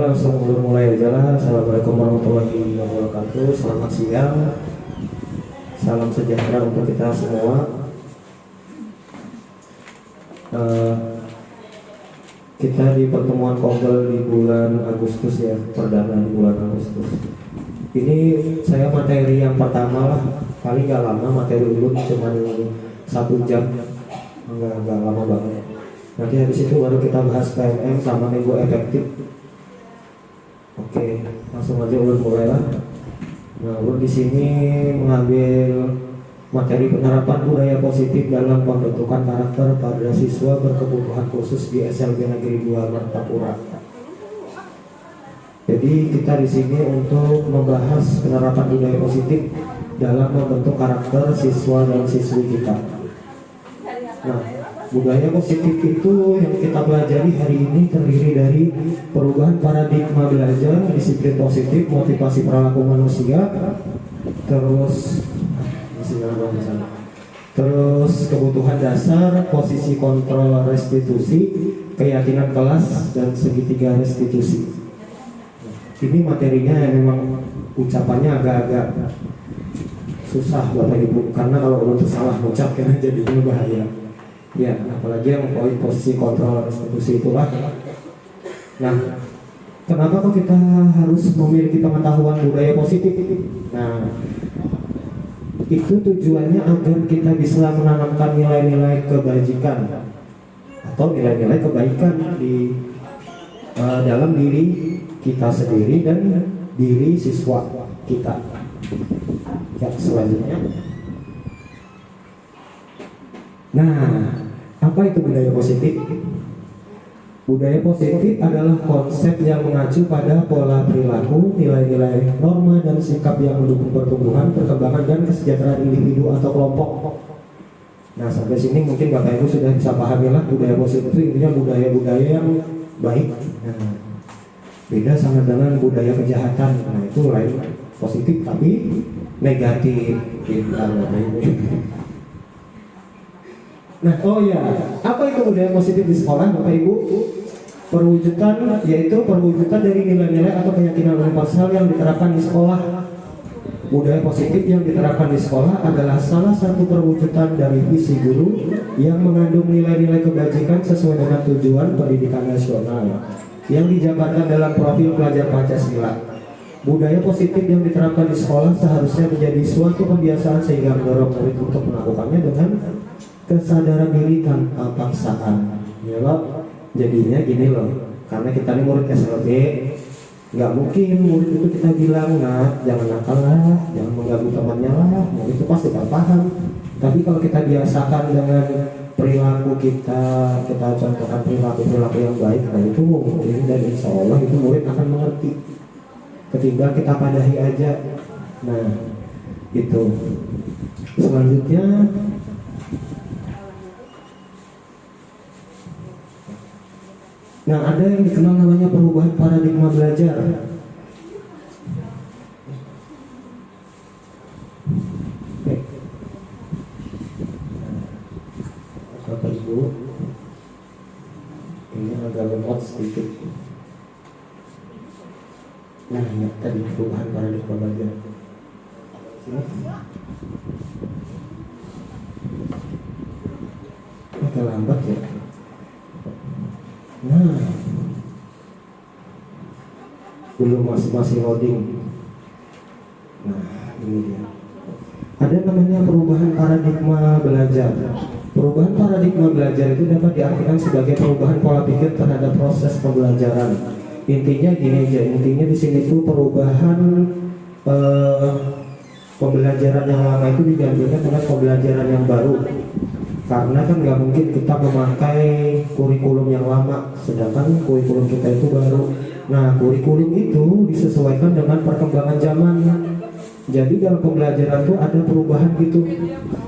langsung mulai aja lah. Assalamualaikum warahmatullahi wabarakatuh. Selamat siang. Salam sejahtera untuk kita semua. Kita di pertemuan Kobel di bulan Agustus ya, perdana di bulan Agustus. Ini saya materi yang pertama lah, paling gak lama materi ulun cuma 1 jam, nggak lama banget. Nanti habis itu baru kita bahas KMM sama minggu efektif. Oke, langsung aja ulun mulai lah. Nah, ulun di sini mengambil materi penerapan budaya positif dalam pembentukan karakter pada siswa berkebutuhan khusus di SLB Negeri 2 Martapura. Jadi kita di sini untuk membahas penerapan budaya positif dalam membentuk karakter siswa dan siswi kita. Nah, budaya positif itu yang kita pelajari hari ini terdiri dari perubahan paradigma belajar, disiplin positif, motivasi perilaku manusia, terus kebutuhan dasar, posisi kontrol restitusi, keyakinan kelas, dan segitiga restitusi. Ini materinya yang memang ucapannya agak-agak susah Bapak Ibu, karena kalau untuk salah mengucapkan jadinya bahaya. Ya, apalagi yang poin posisi kontrol restitusi itulah. Nah, kenapa kok kita harus memiliki pengetahuan budaya positif? Nah, itu tujuannya agar kita bisa menanamkan nilai-nilai kebajikan atau nilai-nilai kebaikan di dalam diri kita sendiri dan diri siswa kita. Ya, selanjutnya. Nah, apa itu budaya positif? Budaya positif adalah konsep yang mengacu pada pola perilaku, nilai-nilai, norma, dan sikap yang mendukung pertumbuhan, perkembangan, dan kesejahteraan individu atau kelompok. Nah, sampai sini mungkin Bapak Ibu sudah bisa pahami lah, budaya positif itu intinya budaya-budaya yang baik. Nah, beda sama dengan budaya kejahatan. Nah, itu lain, positif tapi negatif. Nah, oh ya, apa itu budaya positif di sekolah, Bapak Ibu? Perwujudan, yaitu perwujudan dari nilai-nilai atau keyakinan universal yang diterapkan di sekolah. Budaya positif yang diterapkan di sekolah adalah salah satu perwujudan dari visi guru yang mengandung nilai-nilai kebajikan sesuai dengan tujuan pendidikan nasional yang dijabarkan dalam profil pelajar Pancasila. Budaya positif yang diterapkan di sekolah seharusnya menjadi suatu kebiasaan sehingga mendorong murid untuk melakukannya dengan kesadaran diri tanpa paksaan. Ya loh, jadinya gini loh, karena kita ini murid SLB, nggak mungkin murid itu kita bilang, nah jangan nakal lah, jangan mengganggu temannya lah, murid itu pasti gak paham. Tapi kalau kita biasakan dengan perilaku kita contohkan perilaku yang baik, nah itu mungkin dan insya Allah itu murid akan mengerti. Ketimbang kita padahi aja. Nah, itu. Selanjutnya, nah, ada yang dikenal namanya perubahan paradigma belajar. Bapak Ibu, ini agak lemot sedikit. Nah, ini tadi perubahan paradigma belajar. Sini. Agak lambat ya. Nah, belum masih loading. Nah, ini dia. Ada namanya perubahan paradigma belajar. Perubahan paradigma belajar itu dapat diartikan sebagai perubahan pola pikir terhadap proses pembelajaran. Intinya gini aja, intinya di sini tuh perubahan pembelajaran yang lama itu digantikan dengan pembelajaran yang baru. Karena kan nggak mungkin kita memakai kurikulum yang lama, sedangkan kurikulum kita itu baru. Nah, kurikulum itu disesuaikan dengan perkembangan zaman. Jadi dalam pembelajaran itu ada perubahan gitu.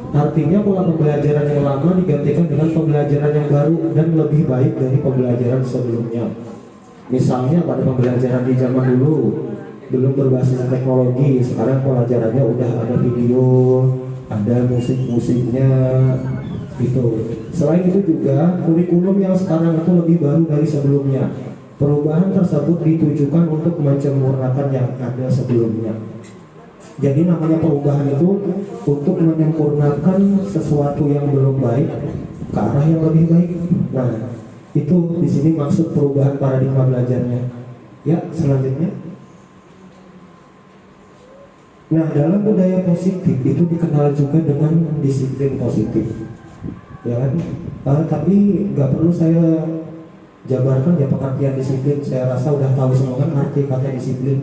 Artinya pola pembelajaran yang lama digantikan dengan pembelajaran yang baru dan lebih baik dari pembelajaran sebelumnya. Misalnya pada pembelajaran di zaman dulu belum berbasis teknologi, sekarang pelajarannya udah ada video, ada musik-musiknya gitu. Selain itu juga kurikulum yang sekarang itu lebih baru dari sebelumnya. Perubahan tersebut ditujukan untuk menyempurnakan yang ada sebelumnya. Jadi namanya perubahan itu untuk menyempurnakan sesuatu yang belum baik ke arah yang lebih baik. Nah, itu di sini maksud perubahan paradigma belajarnya. Ya, selanjutnya. Nah, dalam budaya positif itu dikenal juga dengan disiplin positif. Ya kan? Tapi nggak perlu saya jabarkan ya pengertian disiplin. Saya rasa udah tahu semua kan arti kata disiplin.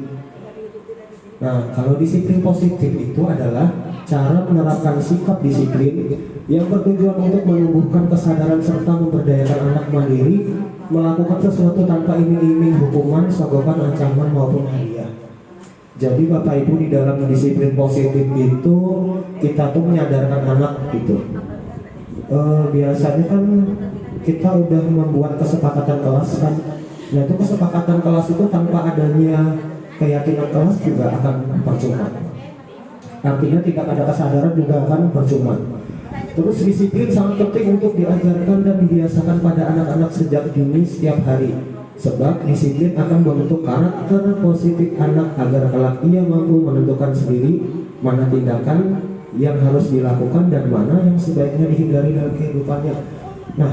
Nah, kalau disiplin positif itu adalah cara menerapkan sikap disiplin yang bertujuan untuk menumbuhkan kesadaran serta memberdayakan anak mandiri melakukan sesuatu tanpa iming-iming hukuman, sogokan, ancaman maupun hadiah. Jadi Bapak Ibu di dalam disiplin positif itu kita tuh menyadarkan anak gitu. Biasanya kan kita udah membuat kesepakatan kelas kan. Nah itu kesepakatan kelas itu tanpa adanya keyakinan kelas juga akan percuma. Artinya tidak ada kesadaran juga akan percuma. Terus disiplin sangat penting untuk diajarkan dan dibiasakan pada anak-anak sejak dini setiap hari. Sebab disiplin akan membentuk karakter positif anak agar kelak ia mampu menentukan sendiri mana tindakan yang harus dilakukan dan mana yang sebaiknya dihindari dalam kehidupannya. Nah,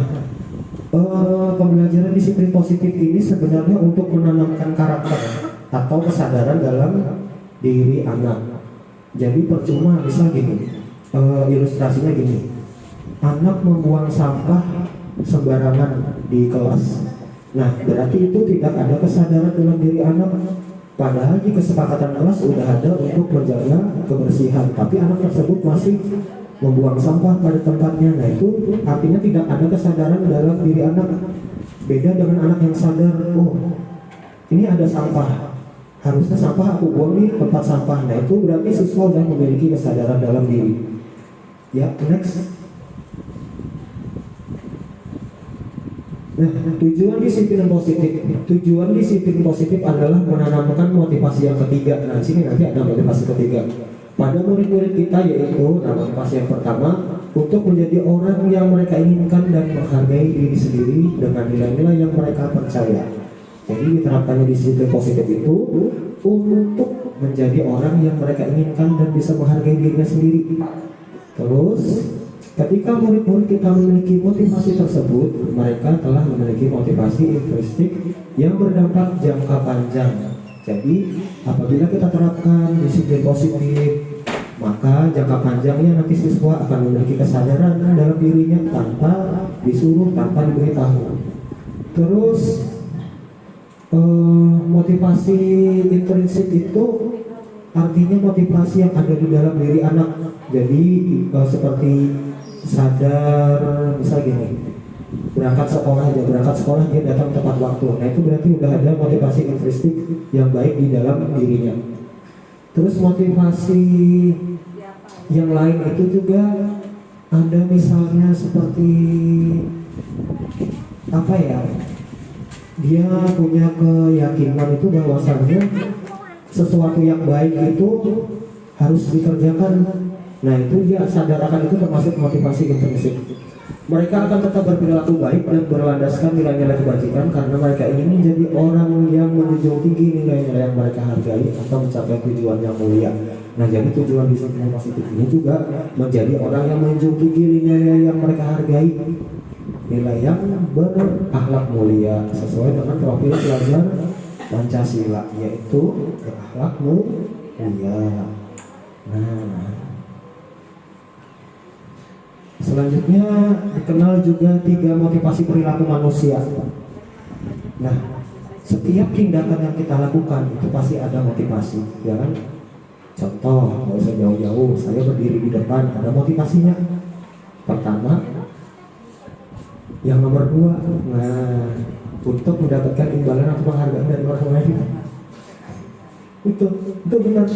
pembelajaran disiplin positif ini sebenarnya untuk menanamkan karakter atau kesadaran dalam diri anak. Jadi percuma misal gini, ilustrasinya gini, anak membuang sampah sembarangan di kelas. Nah berarti itu tidak ada kesadaran dalam diri anak. Padahal di kesepakatan kelas sudah ada untuk menjaga kebersihan, tapi anak tersebut masih membuang sampah pada tempatnya. Nah itu artinya tidak ada kesadaran dalam diri anak. Beda dengan anak yang sadar, oh ini ada sampah, harusnya sampah aku buang di tempat sampah. Nah itu berarti siswa sudah memiliki kesadaran dalam diri. Ya, next. Nah, tujuan disiplin positif adalah menanamkan motivasi yang ketiga. Nah, sini nanti ada motivasi ketiga pada murid-murid kita, yaitu motivasi yang pertama untuk menjadi orang yang mereka inginkan dan menghargai diri sendiri dengan nilai-nilai yang mereka percaya. Jadi diterapkannya disiplin positif itu untuk menjadi orang yang mereka inginkan dan bisa menghargai dirinya sendiri. Terus ketika murid-murid kita memiliki motivasi tersebut, mereka telah memiliki motivasi intrinsik yang berdampak jangka panjang. Jadi apabila kita terapkan disiplin positif, maka jangka panjangnya nanti siswa akan memiliki kesadaran dalam dirinya tanpa disuruh, tanpa diberitahu. Terus motivasi intrinsik itu artinya motivasi yang ada di dalam diri anak. Jadi seperti sadar, misal gini, berangkat sekolah dia datang tepat waktu. Nah itu berarti udah ada motivasi intrinsik yang baik di dalam dirinya. Terus motivasi yang lain itu juga ada, misalnya seperti apa ya, dia punya keyakinan itu bahwasannya sesuatu yang baik itu harus dikerjakan. Nah itu dia sadar akan itu termasuk motivasi intrinsik. Mereka akan tetap berperilaku baik dan berlandaskan nilai-nilai kebajikan karena mereka ingin menjadi orang yang menjunjung tinggi nilai-nilai yang mereka hargai atau mencapai tujuan yang mulia. Nah jadi tujuan disiplin positif ini juga menjadi orang yang menjunjung tinggi nilai yang mereka hargai, nilai yang berakhlak mulia sesuai dengan profil pelajar Pancasila, yaitu berakhlak mulia. Nah, selanjutnya dikenal juga 3 motivasi perilaku manusia. Nah, setiap tindakan yang kita lakukan itu pasti ada motivasi, ya kan? Contoh, nggak usah jauh-jauh, saya berdiri di depan, ada motivasinya. Pertama, yang nomor 2, nah, untuk mendapatkan imbalan atau penghargaan dari orang lain. Itu benar.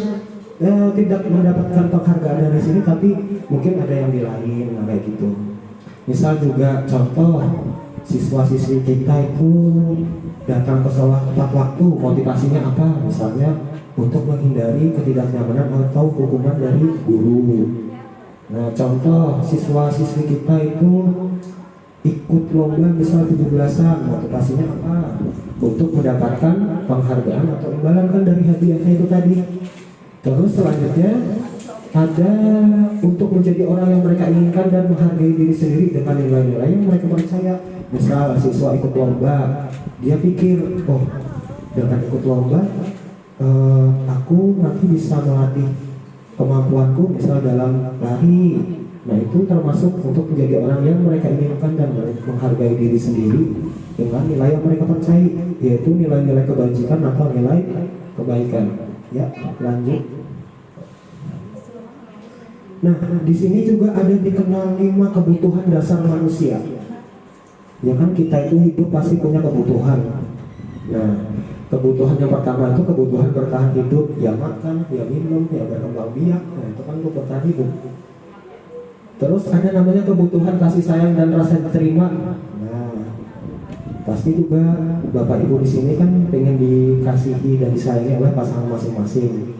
Tidak mendapatkan penghargaan dari sini, tapi mungkin ada yang di lain, kayak gitu. Misal juga contoh, siswa-siswi kita itu datang ke sekolah tepat waktu, motivasinya apa? Misalnya untuk menghindari ketidaknyamanan atau hukuman dari guru. Nah contoh, siswa-siswi kita itu ikut lomba misal 17-an, motivasinya apa? Untuk mendapatkan penghargaan atau imbalan kan dari hadiahnya itu tadi. Terus selanjutnya ada untuk menjadi orang yang mereka inginkan dan menghargai diri sendiri dengan nilai-nilai yang mereka percaya. Misal siswa ikut lomba, dia pikir, oh dengan ikut lomba aku nanti bisa melatih kemampuanku misal dalam lari. Nah itu termasuk untuk menjadi orang yang mereka inginkan dan menghargai diri sendiri dengan nilai yang mereka percaya, yaitu nilai-nilai kebajikan atau nilai kebaikan. Ya, lanjut. Nah, di sini juga ada dikenal 5 kebutuhan dasar manusia. Ya kan kita itu hidup pasti punya kebutuhan. Nah, kebutuhan yang pertama itu kebutuhan bertahan hidup, ya makan, ya minum, ya berkembang biak. Nah, itu kan untuk bertahan hidup. Terus ada namanya kebutuhan kasih sayang dan rasa diterima. Nah, pasti juga Bapak Ibu di sini kan pengen dikasihi dan disayangi oleh pasangan masing-masing.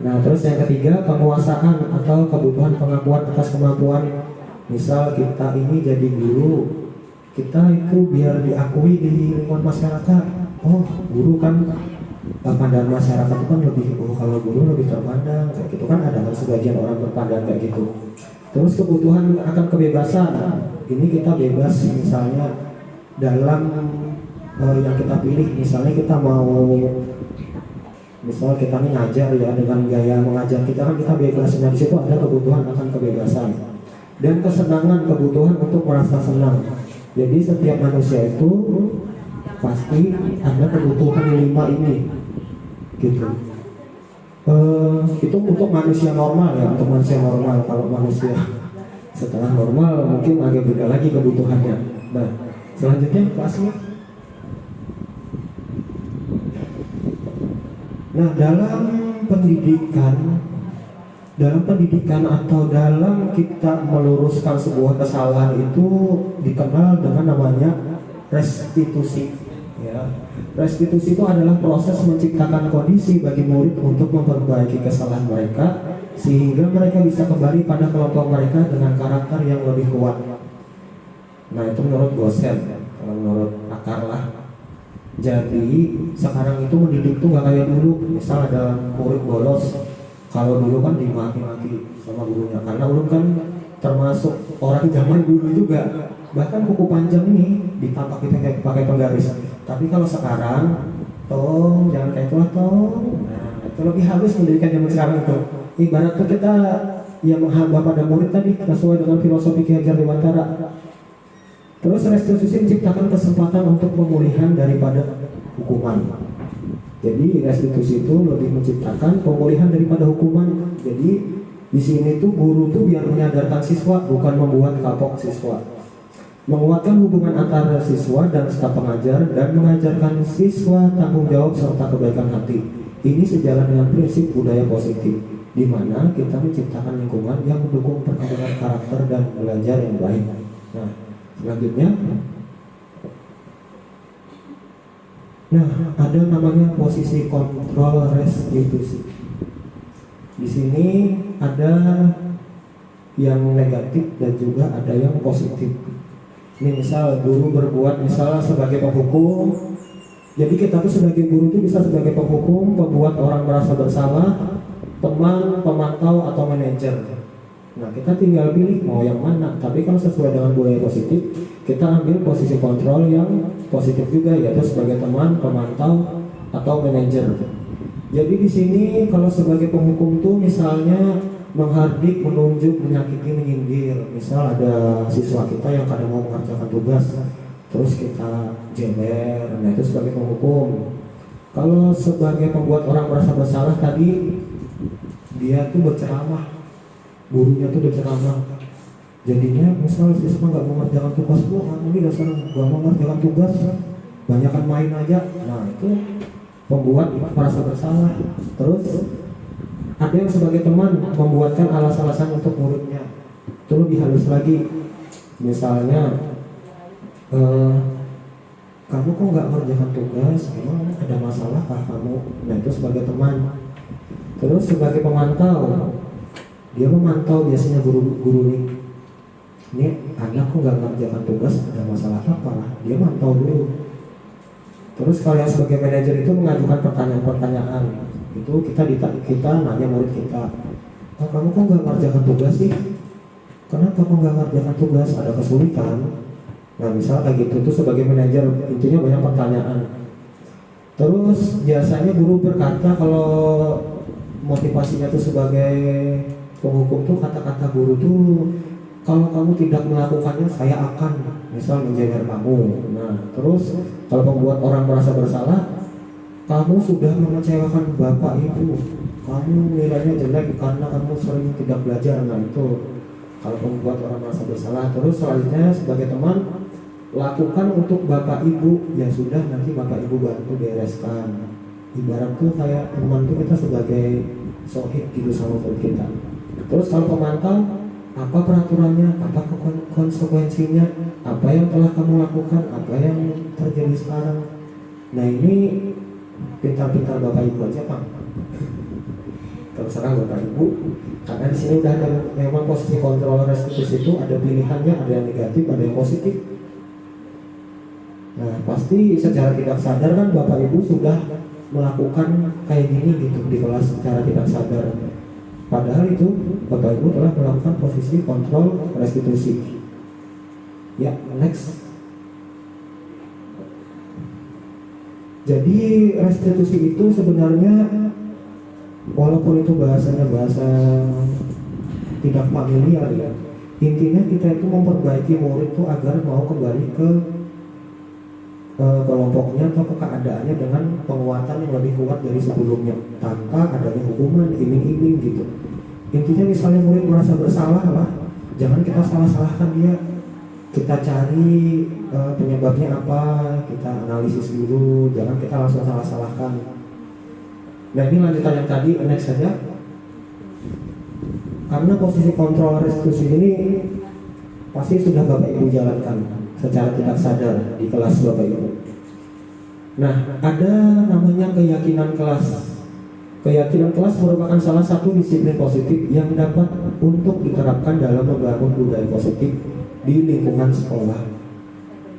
Nah, terus yang ketiga penguasaan atau kebutuhan pengakuan atas kemampuan. Misal kita ini jadi guru, kita itu biar diakui di lingkungan masyarakat. Oh, guru kan pandangan masyarakat itu kan lebih, oh kalau guru lebih terpandang kayak gitu kan, ada kan sebagian orang berpandang kayak gitu. Terus kebutuhan akan kebebasan, ini kita bebas misalnya dalam yang kita pilih. Misalnya kita mau, misal kita nih ngajar ya, dengan gaya mengajar kita kan kita bebas. Nah, di situ ada kebutuhan akan kebebasan dan kesenangan, kebutuhan untuk merasa senang. Jadi setiap manusia itu pasti ada kebutuhan 5 ini, gitu. Itu untuk manusia normal ya, untuk manusia normal. Kalau manusia setelah normal mungkin agak beda lagi kebutuhannya. Nah, selanjutnya kelasnya. Nah, dalam pendidikan atau dalam kita meluruskan sebuah kesalahan itu dikenal dengan namanya restitusi. Ya. Restitusi itu adalah proses menciptakan kondisi bagi murid untuk memperbaiki kesalahan mereka sehingga mereka bisa kembali pada kelompok mereka dengan karakter yang lebih kuat. Nah, itu menurut dosen, kalau menurut pakar lah. Jadi sekarang itu mendidik tuh gak kayak dulu. Misal ada murid bolos, kalau dulu kan dimaki-maki sama gurunya, karena ulun kan termasuk orang zaman dulu juga. Bahkan buku panjang ini ditapak pakai penggaris. Tapi kalau sekarang, tong jangan kayak itu tong. Nah, itu lebih halus pendidikan zaman sekarang itu. Ibarat tuh kita yang menghamba pada murid tadi sesuai dengan filosofi Ki Hajar Dewantara. Terus restitusi menciptakan kesempatan untuk pemulihan daripada hukuman. Jadi restitusi itu lebih menciptakan pemulihan daripada hukuman. Jadi di sini tuh guru tuh biar menyadarkan siswa, bukan membuat kapok siswa. Menguatkan hubungan antara siswa dan staf pengajar dan mengajarkan siswa tanggung jawab serta kebaikan hati. Ini sejalan dengan prinsip budaya positif, di mana kita menciptakan lingkungan yang mendukung perkembangan karakter dan belajar yang baik. Nah, selanjutnya, nah ada namanya posisi kontrol restitusi. Di sini ada yang negatif dan juga ada yang positif. Ini misal guru berbuat misalnya sebagai penghukum. Jadi kita tuh sebagai guru tuh bisa sebagai penghukum, pembuat orang merasa bersalah, teman, pemantau atau manajer. Nah, kita tinggal pilih mau yang mana. Tapi kalau sesuai dengan budaya positif, kita ambil posisi kontrol yang positif juga, yaitu sebagai teman, pemantau atau manajer. Jadi di sini kalau sebagai penghukum tuh misalnya menghardik, menunjuk, menyakiti, menyindir. Misal ada siswa kita yang kadang mau mengerjakan tugas, terus kita jeber, nah itu sebagai penghukum. Kalau sebagai pembuat orang merasa bersalah tadi, dia tuh berceramah, gurunya tuh berceramah. Jadinya misal siswa nggak mau mengerjakan tugas, wah ini dasar nggak mau mengerjakan tugas, banyakan main aja. Nah itu pembuat merasa bersalah. Terus ada yang sebagai teman membuatkan alasan-alasan untuk muridnya. Itu lebih halus lagi. Misalnya, kamu kok nggak mengerjakan tugas? Emang ada masalah kah kamu? Nah itu sebagai teman. Terus sebagai pemantau, dia memantau biasanya guru-guru nih. ini anak kok nggak ngerjakan tugas, ada masalah apa lah, dia mantau dulu. Terus kalian sebagai manajer itu mengajukan pertanyaan-pertanyaan, itu kita nanya murid kita, oh, kamu kok nggak ngerjakan tugas sih? Kenapa kok nggak ngerjakan tugas? Ada kesulitan? Nah misal kayak gitu tuh sebagai manajer intinya banyak pertanyaan. Terus biasanya guru berkata kalau motivasinya tuh sebagai penghukum tuh kata-kata guru tuh, kalau kamu tidak melakukannya saya akan misal menjewer kamu. Nah terus kalau membuat orang merasa bersalah, kamu sudah mengecewakan bapak ibu, kamu nilainya jelek karena kamu sering tidak belajar. Nah itu kalau membuat orang merasa bersalah. Terus selanjutnya sebagai teman, lakukan untuk bapak ibu, ya sudah nanti bapak ibu bantu bereskan. Ibarat tuh kayak teman tuh kita sebagai sohib gitu sama kita. Terus kalau pemantau, apa peraturannya, apa konsekuensinya, apa yang telah kamu lakukan, apa yang terjadi sekarang. Nah ini pintar-pintar bapak ibu aja Pak. Terus sekarang bapak ibu, karena di sini udah ada memang posisi kontrol restitusi itu ada pilihannya, ada yang negatif, ada yang positif. Nah pasti secara tidak sadar kan bapak ibu sudah melakukan kayak gini gitu di kelas secara tidak sadar. Padahal itu bapak ibu telah melakukan posisi kontrol restitusi. Ya next. Jadi restitusi itu sebenarnya walaupun itu bahasanya bahasa tidak familiar ya, intinya kita itu memperbaiki murid itu agar mau kembali ke kelompoknya atau ke keadaannya dengan penguatan yang lebih kuat dari sebelumnya tanpa adanya hukuman, iming-iming gitu. Intinya misalnya murid merasa bersalah lah, jangan kita salah-salahkan dia, kita cari penyebabnya apa, kita analisis dulu, jangan kita langsung salah-salahkan. Nah ini lanjutan yang tadi, next saja. Karena posisi kontrol restitusi ini pasti sudah bapak ibu jalankan secara tidak sadar di kelas bapak ibu. Nah ada namanya keyakinan kelas. Keyakinan kelas merupakan salah satu disiplin positif yang dapat untuk diterapkan dalam membangun budaya positif di lingkungan sekolah.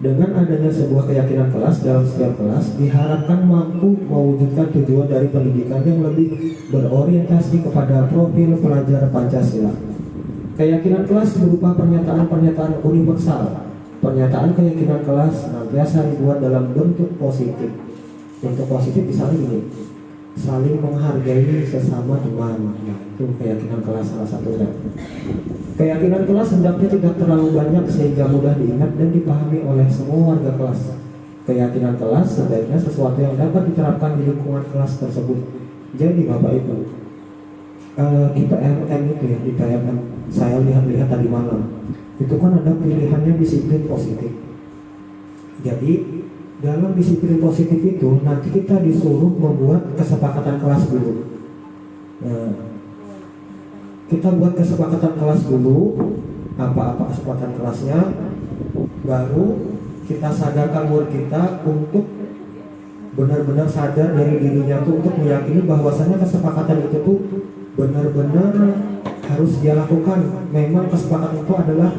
Dengan adanya sebuah keyakinan kelas dalam setiap kelas, diharapkan mampu mewujudkan tujuan dari pendidikan yang lebih berorientasi kepada profil pelajar Pancasila. Keyakinan kelas berupa pernyataan-pernyataan universal. Pernyataan keyakinan kelas senantiasa dibuat dalam bentuk positif. Bentuk positif misalnya ini, saling menghargai sesama teman. Nah, itu keyakinan kelas salah satunya. Keyakinan kelas hendaknya tidak terlalu banyak sehingga mudah diingat dan dipahami oleh semua warga kelas. Keyakinan kelas sebaiknya sesuatu yang dapat diterapkan di lingkungan kelas tersebut. Jadi Bapak Ibu, di PMM itu ya, di PMM saya lihat tadi malam, itu kan ada pilihannya disiplin positif. Jadi dalam disiplin positif itu nanti kita disuruh membuat kesepakatan kelas dulu. Nah, kita buat kesepakatan kelas dulu, apa-apa kesepakatan kelasnya, baru kita sadarkan murid kita untuk benar-benar sadar dari dirinya tuh untuk meyakini bahwasannya kesepakatan itu tuh benar-benar harus dia lakukan. Memang kesepakatan itu adalah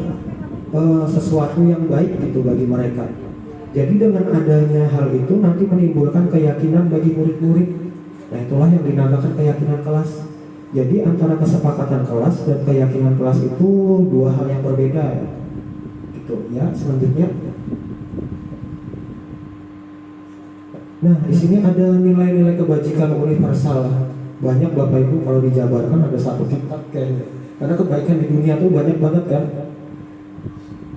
sesuatu yang baik gitu bagi mereka. Jadi dengan adanya hal itu nanti menimbulkan keyakinan bagi murid-murid. Nah itulah yang dinamakan keyakinan kelas. Jadi antara kesepakatan kelas dan keyakinan kelas itu dua hal yang berbeda ya. Gitu ya. Selanjutnya, nah di sini ada nilai-nilai kebajikan universal. Banyak Bapak Ibu kalau dijabarkan ada satu kitab kayaknya. Karena kebaikan di dunia tuh banyak banget kan.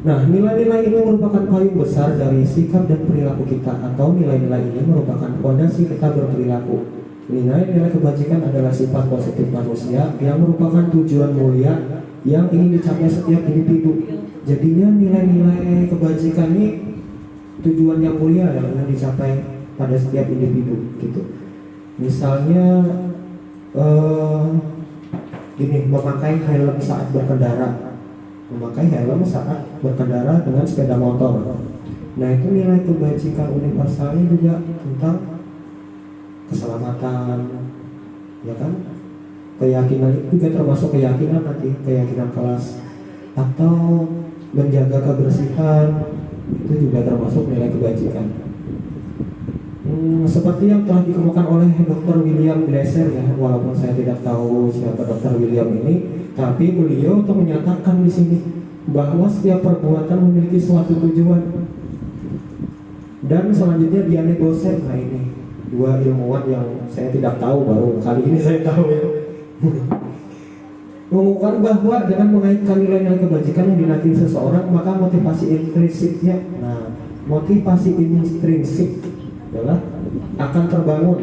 Nah nilai-nilai ini merupakan payung besar dari sikap dan perilaku kita, atau nilai-nilai ini merupakan fondasi kita berperilaku. Nilai-nilai kebajikan adalah sifat positif manusia yang merupakan tujuan mulia yang ingin dicapai setiap individu. Jadinya nilai-nilai kebajikan ini tujuan yang mulia yang ingin dicapai pada setiap individu gitu. Misalnya gini, memakai helm saat berkendara. Memakai helm saat berkendara dengan sepeda motor. Nah itu nilai kebajikan universalnya juga tentang keselamatan, ya kan? Keyakinan itu juga termasuk keyakinan nanti, keyakinan kelas. Atau menjaga kebersihan, itu juga termasuk nilai kebajikan. Seperti yang telah dikemukakan oleh Dr. William Glasser ya, walaupun saya tidak tahu siapa Dr. William ini, tapi beliau tuh menyatakan di sini bahwa setiap perbuatan memiliki suatu tujuan. Dan selanjutnya Diane Bosek, nah ini dua ilmuwan yang saya tidak tahu, baru kali ini saya tahu ya. Mengungkapkan bahwa dengan mengaitkan nilai-nilai kebajikan yang dinanti seseorang, maka motivasi intrinsiknya, nah motivasi intrinsik adalah akan terbangun.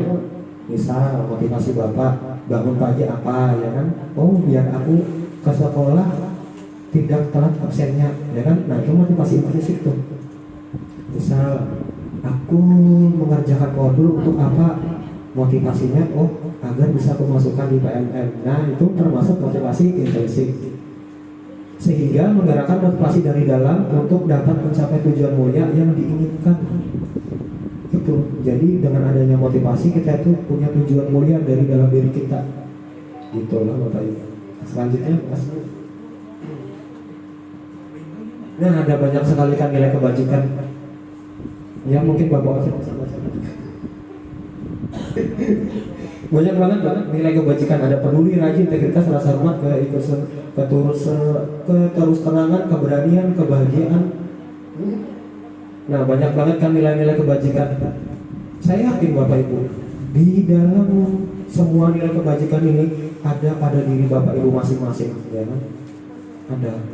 Misal motivasi bapak bangun pagi apa ya kan? Oh biar aku ke sekolah tidak telat absennya ya kan? Nah itu motivasi intrinsik tuh. Misal aku mengerjakan modul untuk apa? Motivasinya agar bisa kemasukan di PNM. Nah itu termasuk motivasi intrinsik. Sehingga menggerakkan motivasi dari dalam untuk dapat mencapai tujuan mulia yang diinginkan. Itu jadi dengan adanya motivasi kita itu punya tujuan mulia dari dalam diri kita, gitulah Bapak Ibu. Selanjutnya Mas. Nah ada banyak sekali kan nilai kebajikan ya, mungkin Bapak banyak banget nilai kebajikan. Ada peduli, rajin, integritas, rasa hormat, keterus terangan, keberanian, kebahagiaan. Nah banyak banget kan nilai-nilai kebajikan. Saya yakin Bapak Ibu di dalam semua nilai kebajikan ini ada pada diri Bapak Ibu masing-masing ya kan? Ada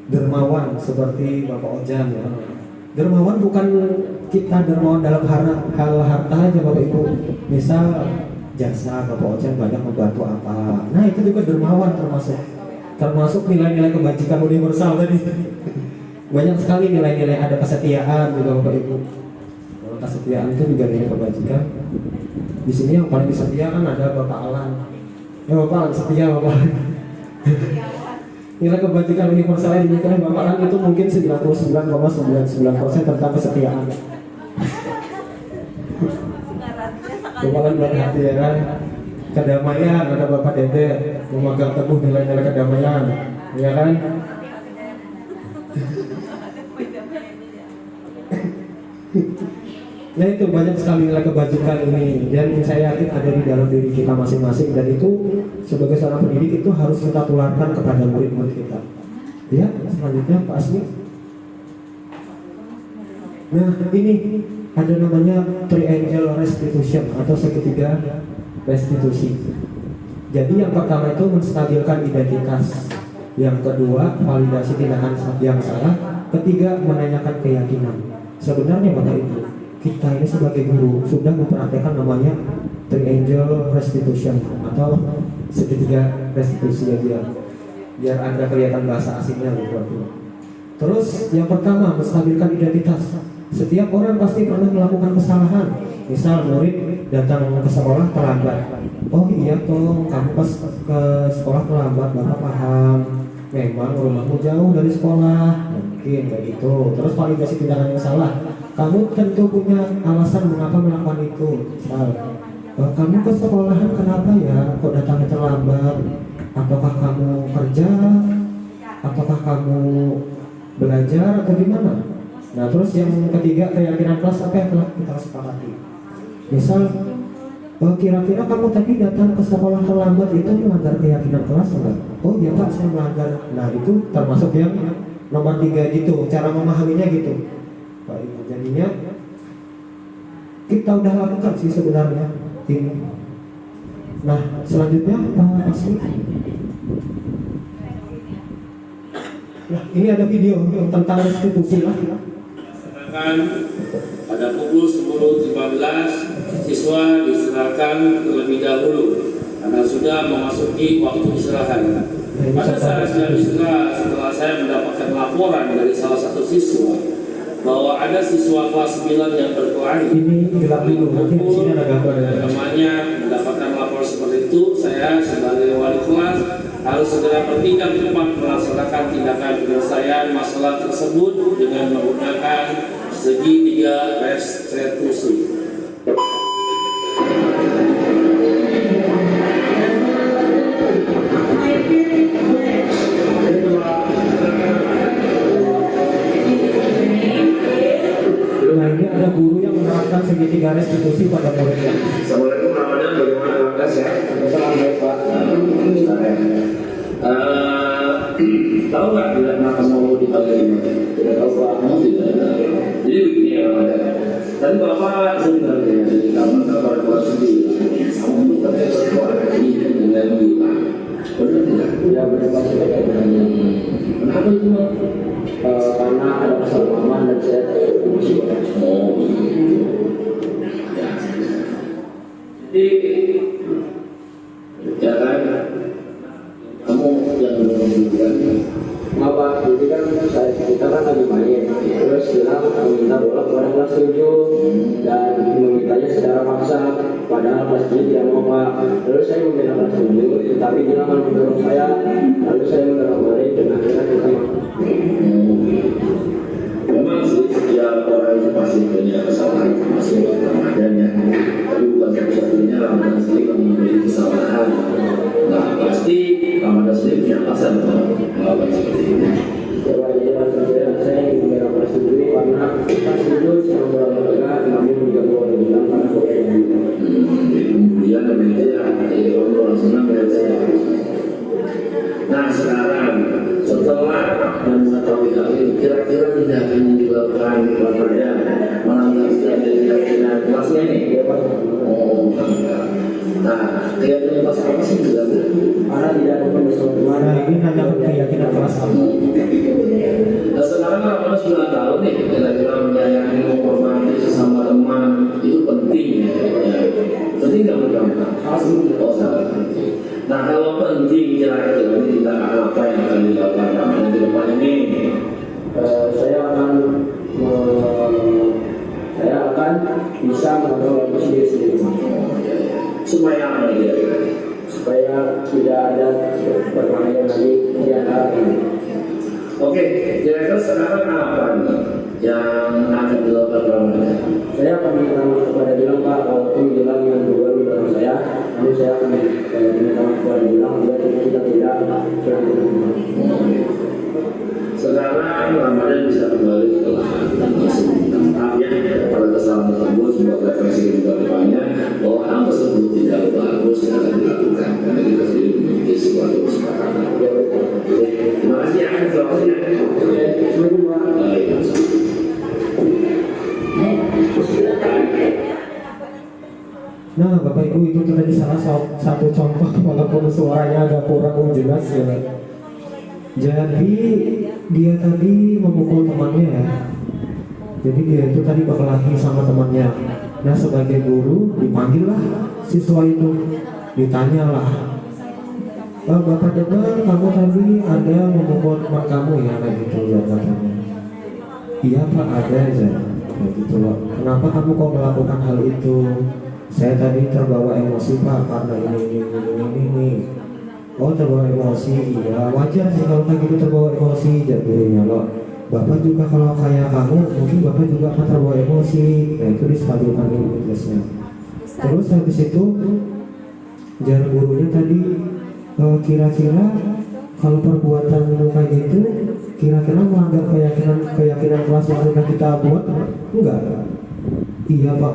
dermawan seperti Bapak Ojan ya. Dermawan bukan kita dermawan dalam hal harta aja Bapak Ibu. Misal jasa Bapak Ojan banyak membantu apa, nah itu juga dermawan termasuk nilai-nilai kebajikan universal tadi. Banyak sekali nilai-nilai, ada kesetiaan juga Bapak Ibu. Kalau kesetiaan itu juga nilai kebajikan. Di sini yang paling setia kan ada Bapak Alan. Ya Bapak Alan setia Bapak Alan. Nilai kebajikan universal yang dimiliki oleh Bapak Alan itu mungkin 99,99% tentang kesetiaan. Bapak Alan berhati ya kan. Kedamaian ada Bapak Dede memegang teguh nilai-nilai kedamaian, ya kan? Nah itu banyak sekali nilai kebajikan ini, dan saya yakin ada di dalam diri kita masing-masing, dan itu sebagai seorang pendidik itu harus kita tularkan kepada murid-murid kita. Ya, selanjutnya Pak Asmi. Nah ini ada namanya triangle restitution atau segitiga restitusi. Jadi yang pertama itu menstabilkan identitas, yang kedua validasi tindakan yang salah, ketiga menanyakan keyakinan. Sebenarnya Bapak Ibu, kita ini sebagai guru sudah mempraktekkan namanya triangle restitution atau segitiga restitusi ya, biar Anda kelihatan bahasa asingnya gitu. Terus yang pertama menstabilkan identitas. Setiap orang pasti pernah melakukan kesalahan. Misal murid datang ke sekolah terlambat. Oh iya toh, kamu ke sekolah terlambat, Bapak paham. Memang rumahmu jauh dari sekolah, mungkin kayak gitu. Terus validasi tindakan yang salah. Kamu tentu punya alasan mengapa melakukan itu. Misal, kamu ke sekolahan kenapa ya? Kok datangnya terlambat? Apakah kamu kerja? Apakah kamu belajar atau gimana? Nah terus yang ketiga keyakinan kelas, apa yang telah kita sepakati. Misal, kira-kira kamu tadi datang ke sekolah terlambat itu melanggar keyakinan kelas enggak? Oh iya Pak, saya melanggar. Nah itu termasuk yang nomor 3 gitu, cara memahaminya gitu Pak Ibu. Jadinya kita udah lakukan sih sebenarnya ini. Nah selanjutnya Pak Asmi. Nah ini ada video tentang restitusi lah. Pada pukul 10.15 siswa diserahkan terlebih dahulu karena sudah memasuki waktu istirahat. Pada saat jam istirahat, setelah saya mendapatkan laporan dari salah satu siswa bahwa ada siswa kelas 9 yang berkelahi. Ini gelap dulu, nanti di sini ada gambar. Temannya mendapatkan laporan seperti itu, saya sebagai wali kelas harus segera bertindak cepat melaksanakan tindakan penyelesaian masalah tersebut dengan menggunakan segitiga restitusi. melakukan segitiga restitusi pada muridnya. Assalamualaikum Ramadan, bagaimana kabar ya? Assalamualaikum Pak. Tahu nggak bila kenapa mau dipanggil ini? Tidak tahu Pak, tidak. Jadi begini ya Ramadan. Tadi Bapak sebenarnya kabar kelas sendiri, kamu tuh katanya berdoa ini dengan kita. Benar tidak? Ya benar sekali. Kenapa itu Pak? Karena ada kesalahpahaman dan saya emosi. Oh, ya. Jadi, ya kan, kamu yang menunjukkan. Apa? Jadi kan kita kan lagi main, terus bilang meminta bola kepada kelas 7 dan memintanya secara paksa. Padahal kelas 7 tidak mau Pak. Terus saya membela kelas 7, tetapi bilang akan mendorong saya. Lalu saya mendorong balik dan akhirnya kita Memang sih setiap orang itu pasti punya kesalahan masing Ramadannya, tapi bukan satu-satunya Ramadan sendiri memiliki kesalahan. Nah pasti Ramadan sendiri punya alasan melakukan seperti ini. saya ingin membela kelas 7 karena kelas 7 sedang berolahraga namun juga boleh bilang karena boleh Kemudian ya, orang senang melihat saya. Nah sekarang setelah mengetahui hal ini, kira-kira tidak akan dilakukan Ramadan melanggar keyakinan kelasnya ini? Oh, enggak. Nah, keyakinan kelas apa sih tidak boleh? karena tidak ada penyusupan. Nah ini hanya keyakinan kelas apa? Nah sekarang Ramadan sudah tahu nih, kira-kira menyayangi, menghormati sesama teman itu penting ya. Penting nggak menurut kamu? Oh sangat penting. Nah kalau penting kira-kira ini tindakan apa yang akan dilakukan Ramadan di depan ini? Saya akan bisa mengontrol diri sendiri Supaya apa nih kira-kira? supaya tidak ada permainan lagi di antara ini. Oke, kira-kira sekarang apa nih yang akan dilakukan Ramadan? Saya akan minta maaf kepada Gilang Pak, walaupun Gilang yang baru dalam saya, namun saya akan minta maaf kepada Gilang biar kita tidak Sekarang Ramadan bisa kembali setelah ya pada kesalahan tersebut sebuah refleksi juga depannya bahwa hal tersebut tidak bagus yang akan dilakukan karena kita sendiri memiliki suatu kesepakatan. Terima kasih ya, selamat Nah Bapak Ibu itu tadi salah satu contoh walaupun suaranya agak kurang jelas ya. Jadi dia tadi memukul temannya ya. Jadi dia itu tadi berkelahi sama temannya. Nah sebagai guru dipanggil lah siswa itu, ditanyalah, Bapak dengar kamu tadi ada memukul teman kamu ya kayak gitu ya katanya. Iya Pak ada aja kayak gitu loh. Kenapa kamu kok melakukan hal itu? Saya tadi terbawa emosi Pak karena ini. Oh terbawa emosi, iya wajar sih kalau kayak gitu terbawa emosi, jadi gurunya loh. Bapak juga kalau kayak kamu, mungkin Bapak juga akan terbawa emosi. Nah itu distabilkan dulu kelasnya. Terus habis itu, jar gurunya tadi kira-kira kalau perbuatan kayak gitu, kira-kira melanggar keyakinan kelas yang sudah kita buat? Enggak. Iya Pak,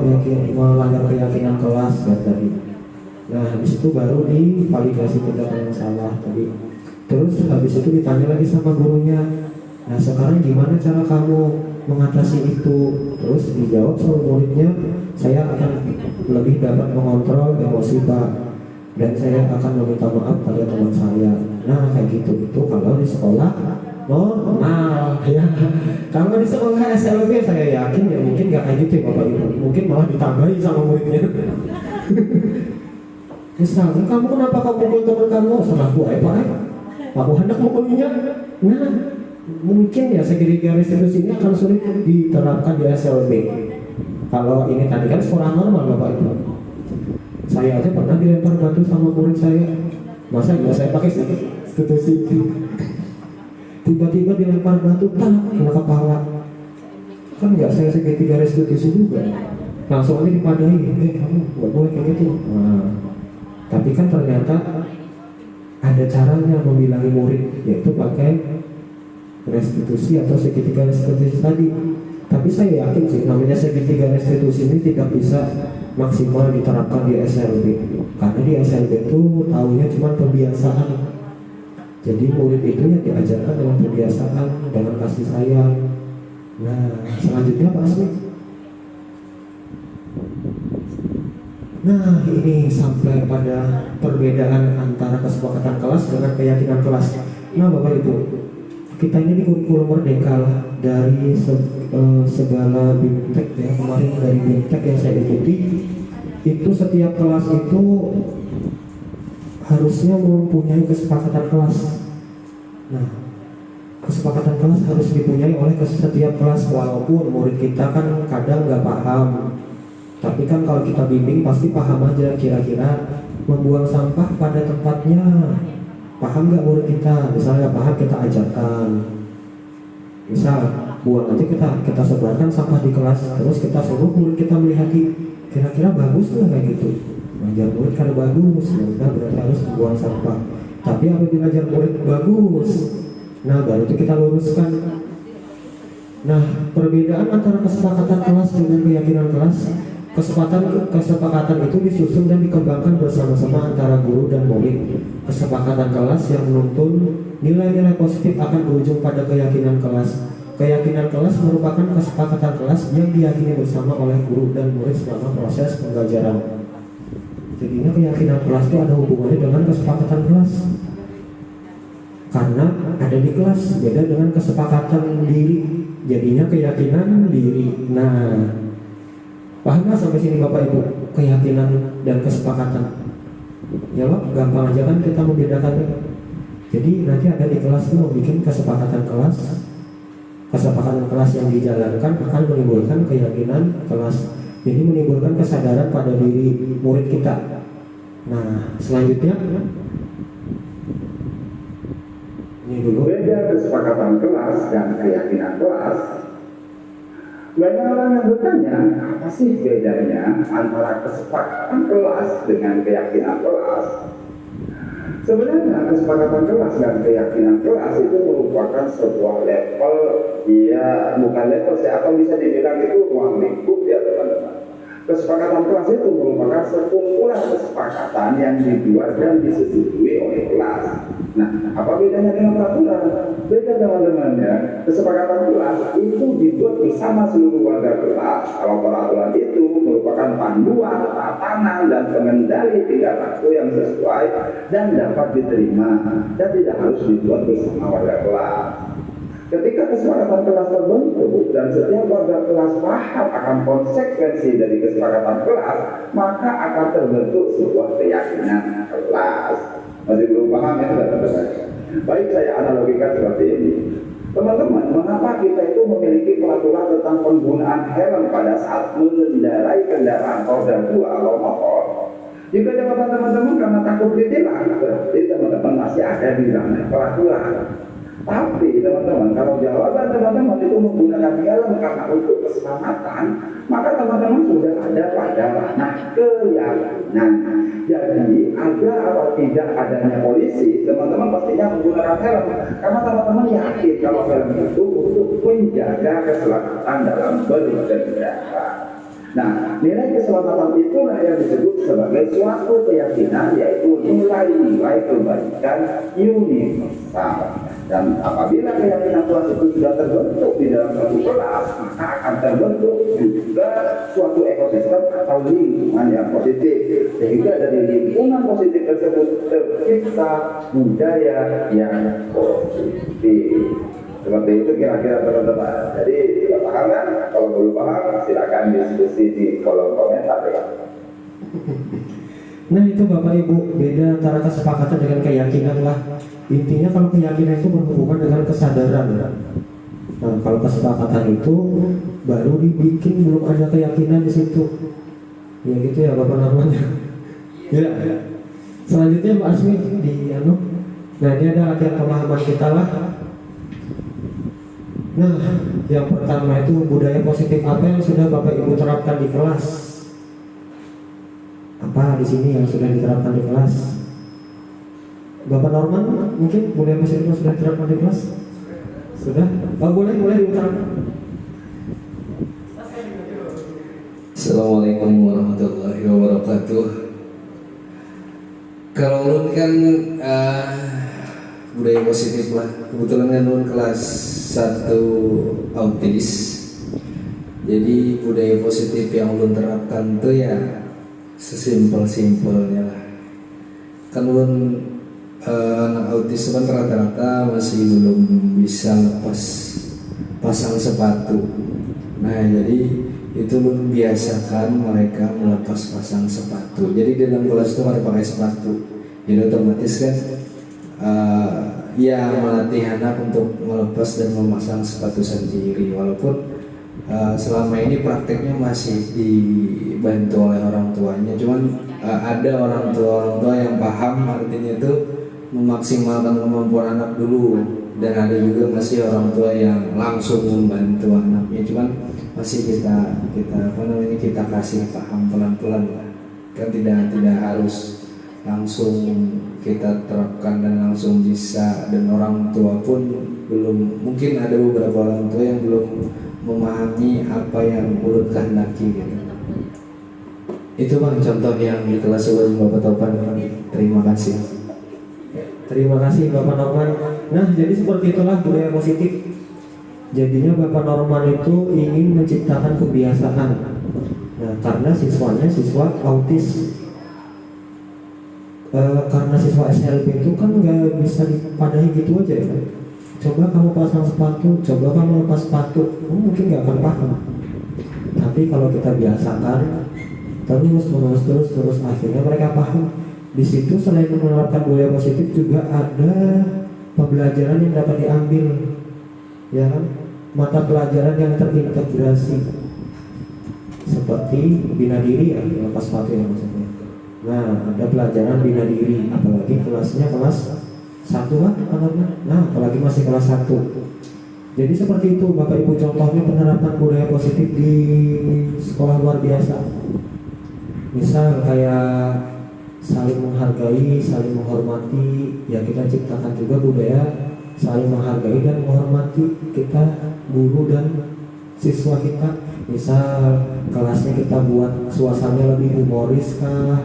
melanggar keyakinan kelas ya tadi. Nah habis itu baru divalidasi tindakan yang salah tadi. Terus habis itu ditanya lagi sama gurunya, nah sekarang gimana cara kamu mengatasi itu? Terus dijawab sama muridnya, saya akan lebih dapat mengontrol emosi Pak, dan saya akan meminta maaf pada teman saya. Nah kayak gitu itu kalau di sekolah normal ya. Kalau di sekolah SLB saya yakin ya mungkin gak kayak gitu ya Bapak Ibu, mungkin malah ditambahi sama muridnya. Misalnya kamu kenapa kamu mukul teman kamu? Sama aku Pak, aku hendak mukulnya. Nah mungkin ya segitiga restitusi ini akan sulit diterapkan di SLB. Kalau ini tadi kan sekolah normal Bapak Ibu. Saya aja pernah dilempar batu sama murid saya. Masa ya saya pakai restitusi? Tiba-tiba dilempar batu, tak kena kepala. Kan nggak saya segitiga restitusi juga. Langsung aja dipadai, kamu nggak boleh kayak gitu. Nah, tapi kan ternyata ada caranya membilangi murid, yaitu pakai restitusi atau segitiga restitusi tadi. Tapi saya yakin sih namanya segitiga restitusi ini tidak bisa maksimal diterapkan di SLB, karena di SLB itu tahunya cuma pembiasaan. Jadi murid itu ya diajarkan dengan pembiasaan, dengan kasih sayang. Nah, selanjutnya Pak Asmi. Nah, ini sampai pada perbedaan antara kesepakatan kelas dengan keyakinan kelas. Nah, Bapak Ibu, kita ini di kurikulum Merdeka lah, dari segala BIMTEK ya, kemarin dari BIMTEK yang saya ikuti, itu setiap kelas itu harusnya mempunyai kesepakatan kelas. Nah, kesepakatan kelas harus dipunyai oleh setiap kelas, walaupun murid kita kan kadang nggak paham. Tapi kan kalau kita bimbing pasti paham aja, kira-kira membuang sampah pada tempatnya. Paham nggak murid kita? Misalnya paham, kita ajarkan. Misal buang aja, kita sebarkan sampah di kelas, terus kita suruh murid kita melihat kira-kira bagus nggak kayak gitu. Ngajar murid kalau bagus, ya udah berarti harus membuang sampah. Tapi apabila ngajar murid bagus, nah baru itu kita luruskan. Nah, perbedaan antara kesepakatan kelas dengan keyakinan kelas. Kesepakatan itu disusun dan dikembangkan bersama-sama antara guru dan murid. Kesepakatan kelas yang menuntun nilai-nilai positif akan berujung pada keyakinan kelas. Keyakinan kelas merupakan kesepakatan kelas yang diyakini bersama oleh guru dan murid selama proses pembelajaran. Jadinya keyakinan kelas itu ada hubungannya dengan kesepakatan kelas, karena ada di kelas, beda dengan kesepakatan diri. Jadinya keyakinan diri. Nah, paham nggak sampai sini Bapak Ibu? Keyakinan dan kesepakatan. Ya Pak, gampang aja kan kita membedakannya. Jadi nanti ada di kelas itu mau bikin kesepakatan kelas. Kesepakatan kelas yang dijalankan akan menimbulkan keyakinan kelas. Jadi menimbulkan kesadaran pada diri murid kita. Nah, selanjutnya ini dulu. Beda kesepakatan kelas dan keyakinan kelas. Banyak orang yang bertanya, apa sih bedanya antara kesepakatan kelas dengan keyakinan kelas? Sebenarnya kesepakatan kelas dan keyakinan kelas itu merupakan sebuah level, ya bukan level sih, atau bisa dibilang itu ruang lingkup ya teman-teman. Kesepakatan kelas itu merupakan sekumpulan kesepakatan yang dibuat dan disetujui oleh kelas. Nah, apa bedanya dengan peraturan? Beda teman-teman ya. Kesepakatan kelas itu dibuat bersama seluruh warga kelas. Kalau peraturan itu merupakan panduan, tatanan, dan pengendali tingkah laku yang sesuai dan dapat diterima dan tidak harus dibuat bersama warga kelas. Ketika kesepakatan kelas terbentuk dan setiap warga kelas paham akan konsekuensi dari kesepakatan kelas, maka akan terbentuk sebuah keyakinan kelas. Masih belum paham ya teman-teman? Baik, saya analogikan seperti ini. Teman-teman, mengapa kita itu memiliki peraturan tentang penggunaan helm pada saat mengendarai kendaraan roda 2 atau motor? Jika jawaban teman-teman karena takut ditilang, berarti teman-teman masih ada di dalam peraturan. Tapi teman-teman, kalau jawaban teman-teman itu menggunakan helm karena untuk keselamatan, maka teman-teman sudah ada pada ranah keyakinan. Jadi ada atau tidak adanya polisi, teman-teman pastinya menggunakan helm karena teman-teman yakin kalau helm itu untuk menjaga keselamatan dalam berkendara. Nah, nilai keselamatan itulah yang disebut sebagai suatu keyakinan, yaitu nilai-nilai kebaikan universal. Dan apabila keyakinan kelas itu sudah terbentuk di dalam suatu kelas, maka akan terbentuk juga suatu ekosistem atau lingkungan yang positif. Sehingga dari lingkungan positif tersebut tercipta budaya yang positif. Seperti itu kira-kira teman-teman. Jadi sudah paham kan? Kalau belum paham silakan diskusi di kolom komentar ya. Nah itu Bapak Ibu, beda antara kesepakatan dengan keyakinan lah. Intinya kalau keyakinan itu berhubungan dengan kesadaran. Nah kalau kesepakatan itu baru dibikin, belum ada keyakinan di situ. Ya gitu ya Bapak Norman. Ya. Selanjutnya Pak Asmi di Nah ini ada latihan pemahaman kita lah. Nah, yang pertama itu budaya positif apa yang sudah Bapak Ibu terapkan di kelas? Apa di sini yang sudah diterapkan di kelas? Bapak Norman mungkin budaya positif yang sudah diterapkan di kelas? Sudah? Oh, boleh diutarakan. Assalamualaikum warahmatullahi wabarakatuh. Kalau Nun kan budaya positif lah. Kebetulan kan Nun kelas 1 autis. Jadi budaya positif yang Nun terapkan tuh ya sesimpel-simpelnya lah. Kan Nun anak autis kan rata-rata masih belum bisa lepas pasang sepatu. Nah jadi itu membiasakan mereka melepas pasang sepatu. Jadi dalam kelas itu mereka pakai sepatu. Jadi otomatis kan ya melatih anak untuk melepas dan memasang sepatu sendiri. Walaupun selama ini prakteknya masih dibantu oleh orang tuanya. Cuman ada orang tua yang paham artinya itu memaksimalkan kemampuan anak dulu. Dan ada juga masih orang tua yang langsung membantu anaknya. Cuman masih kita kasih paham pelan-pelan lah. Kan tidak harus langsung kita terapkan dan langsung bisa, dan orang tua pun belum, mungkin ada beberapa orang tua yang belum memahami apa yang ulun kehendaki gitu. Itu Bang contoh yang di kelas 11 Bapak Topan. Terima kasih. Terima kasih Bapak Norman. Nah, jadi seperti itulah budaya positif. Jadinya Bapak Norman itu ingin menciptakan kebiasaan. Nah, karena siswanya siswa autis. Karena siswa SLB itu kan nggak bisa dipadahi gitu aja ya. Coba kamu pasang sepatu, coba kamu lepas sepatu, mungkin nggak akan paham. Tapi kalau kita biasakan terus akhirnya mereka paham. Di situ selain menerapkan budaya positif juga ada pembelajaran yang dapat diambil, ya kan? Mata pelajaran yang terintegrasi seperti bina diri ya, lepas sepatu ya maksudnya. Nah, ada pelajaran bina diri, apalagi kelasnya kelas 1 lah anaknya. Nah, apalagi masih kelas 1. Jadi seperti itu Bapak Ibu contohnya penerapan budaya positif di sekolah luar biasa. Misal kayak saling menghargai, saling menghormati, ya kita ciptakan juga budaya saling menghargai dan menghormati kita guru dan siswa kita. Misal kelasnya kita buat suasananya lebih humoris kah,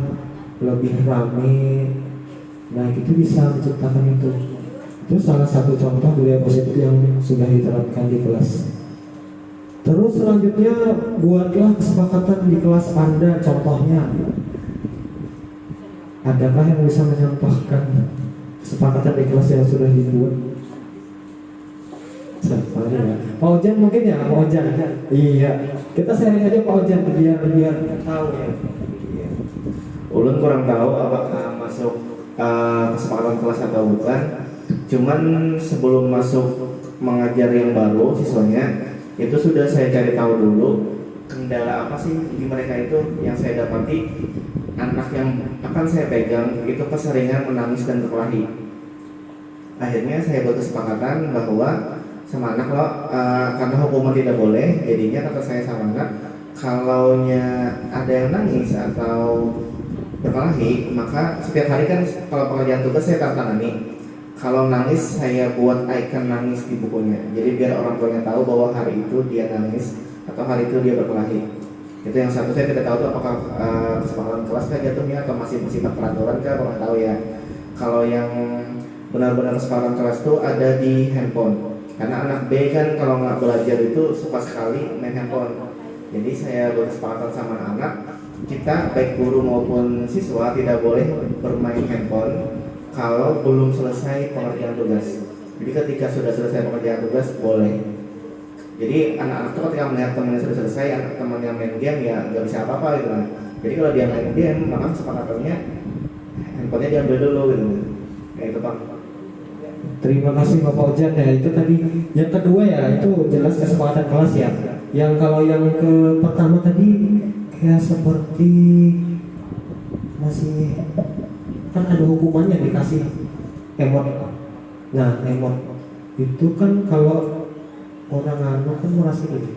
lebih rame. Nah itu bisa menciptakan itu. Itu salah satu contoh budaya positif yang sudah diterapkan di kelas. Terus selanjutnya buatlah kesepakatan di kelas Anda. Contohnya, adakah yang bisa menyampaikan kesepakatan di kelas yang sudah dibuat? Siapa ya? Pak Ojan mungkin ya, Pak Ojan. Iya, kita sharing aja Pak Ojan biar tahu ya. Ulun kurang tahu apakah masuk kesepakatan kelas atau bukan. Cuman sebelum masuk mengajar yang baru siswanya, itu sudah saya cari tahu dulu kendala apa sih di mereka itu. Yang saya dapati, anak yang akan saya pegang itu keseringan menangis dan berkelahi. Akhirnya saya buat kesepakatan bahwa sama anak karena hukuman tidak boleh, jadinya kata saya sama anak, kalaunya ada yang nangis atau berkelahi, maka setiap hari kan kalau pekerjaan tugas saya tantangani. Kalau nangis saya buat icon nangis di bukunya. Jadi biar orang tuanya tahu bahwa hari itu dia nangis atau hari itu dia berkelahi. Itu yang satu. Saya tidak tahu tuh apakah kesepakatan kelas kah jatuhnya atau masih bersifat peraturan kah, kurang tahu ya. Kalau yang benar-benar kesepakatan kelas itu ada di handphone. Karena anak B kan kalau nggak belajar itu suka sekali main handphone. Jadi saya bersepakatan sama anak, kita baik guru maupun siswa tidak boleh bermain handphone kalau belum selesai pengerjaan tugas. Jadi ketika sudah selesai pengerjaan tugas boleh. Jadi anak-anak itu ketika melihat temannya sudah selesai, anak temannya main game ya nggak bisa apa-apa gitu kan. Jadi kalau dia main game, maka kesepakatannya handphonenya diambil dulu gitu. Kayak itu Pak. Terima kasih Bapak Ojan ya. Itu tadi yang kedua ya, itu jelas kesepakatan kelas ya. Yang kalau yang ke pertama tadi kayak seperti masih kan ada hukumannya dikasih emot. Nah emot itu kan kalau orang anu kan merasa gitu.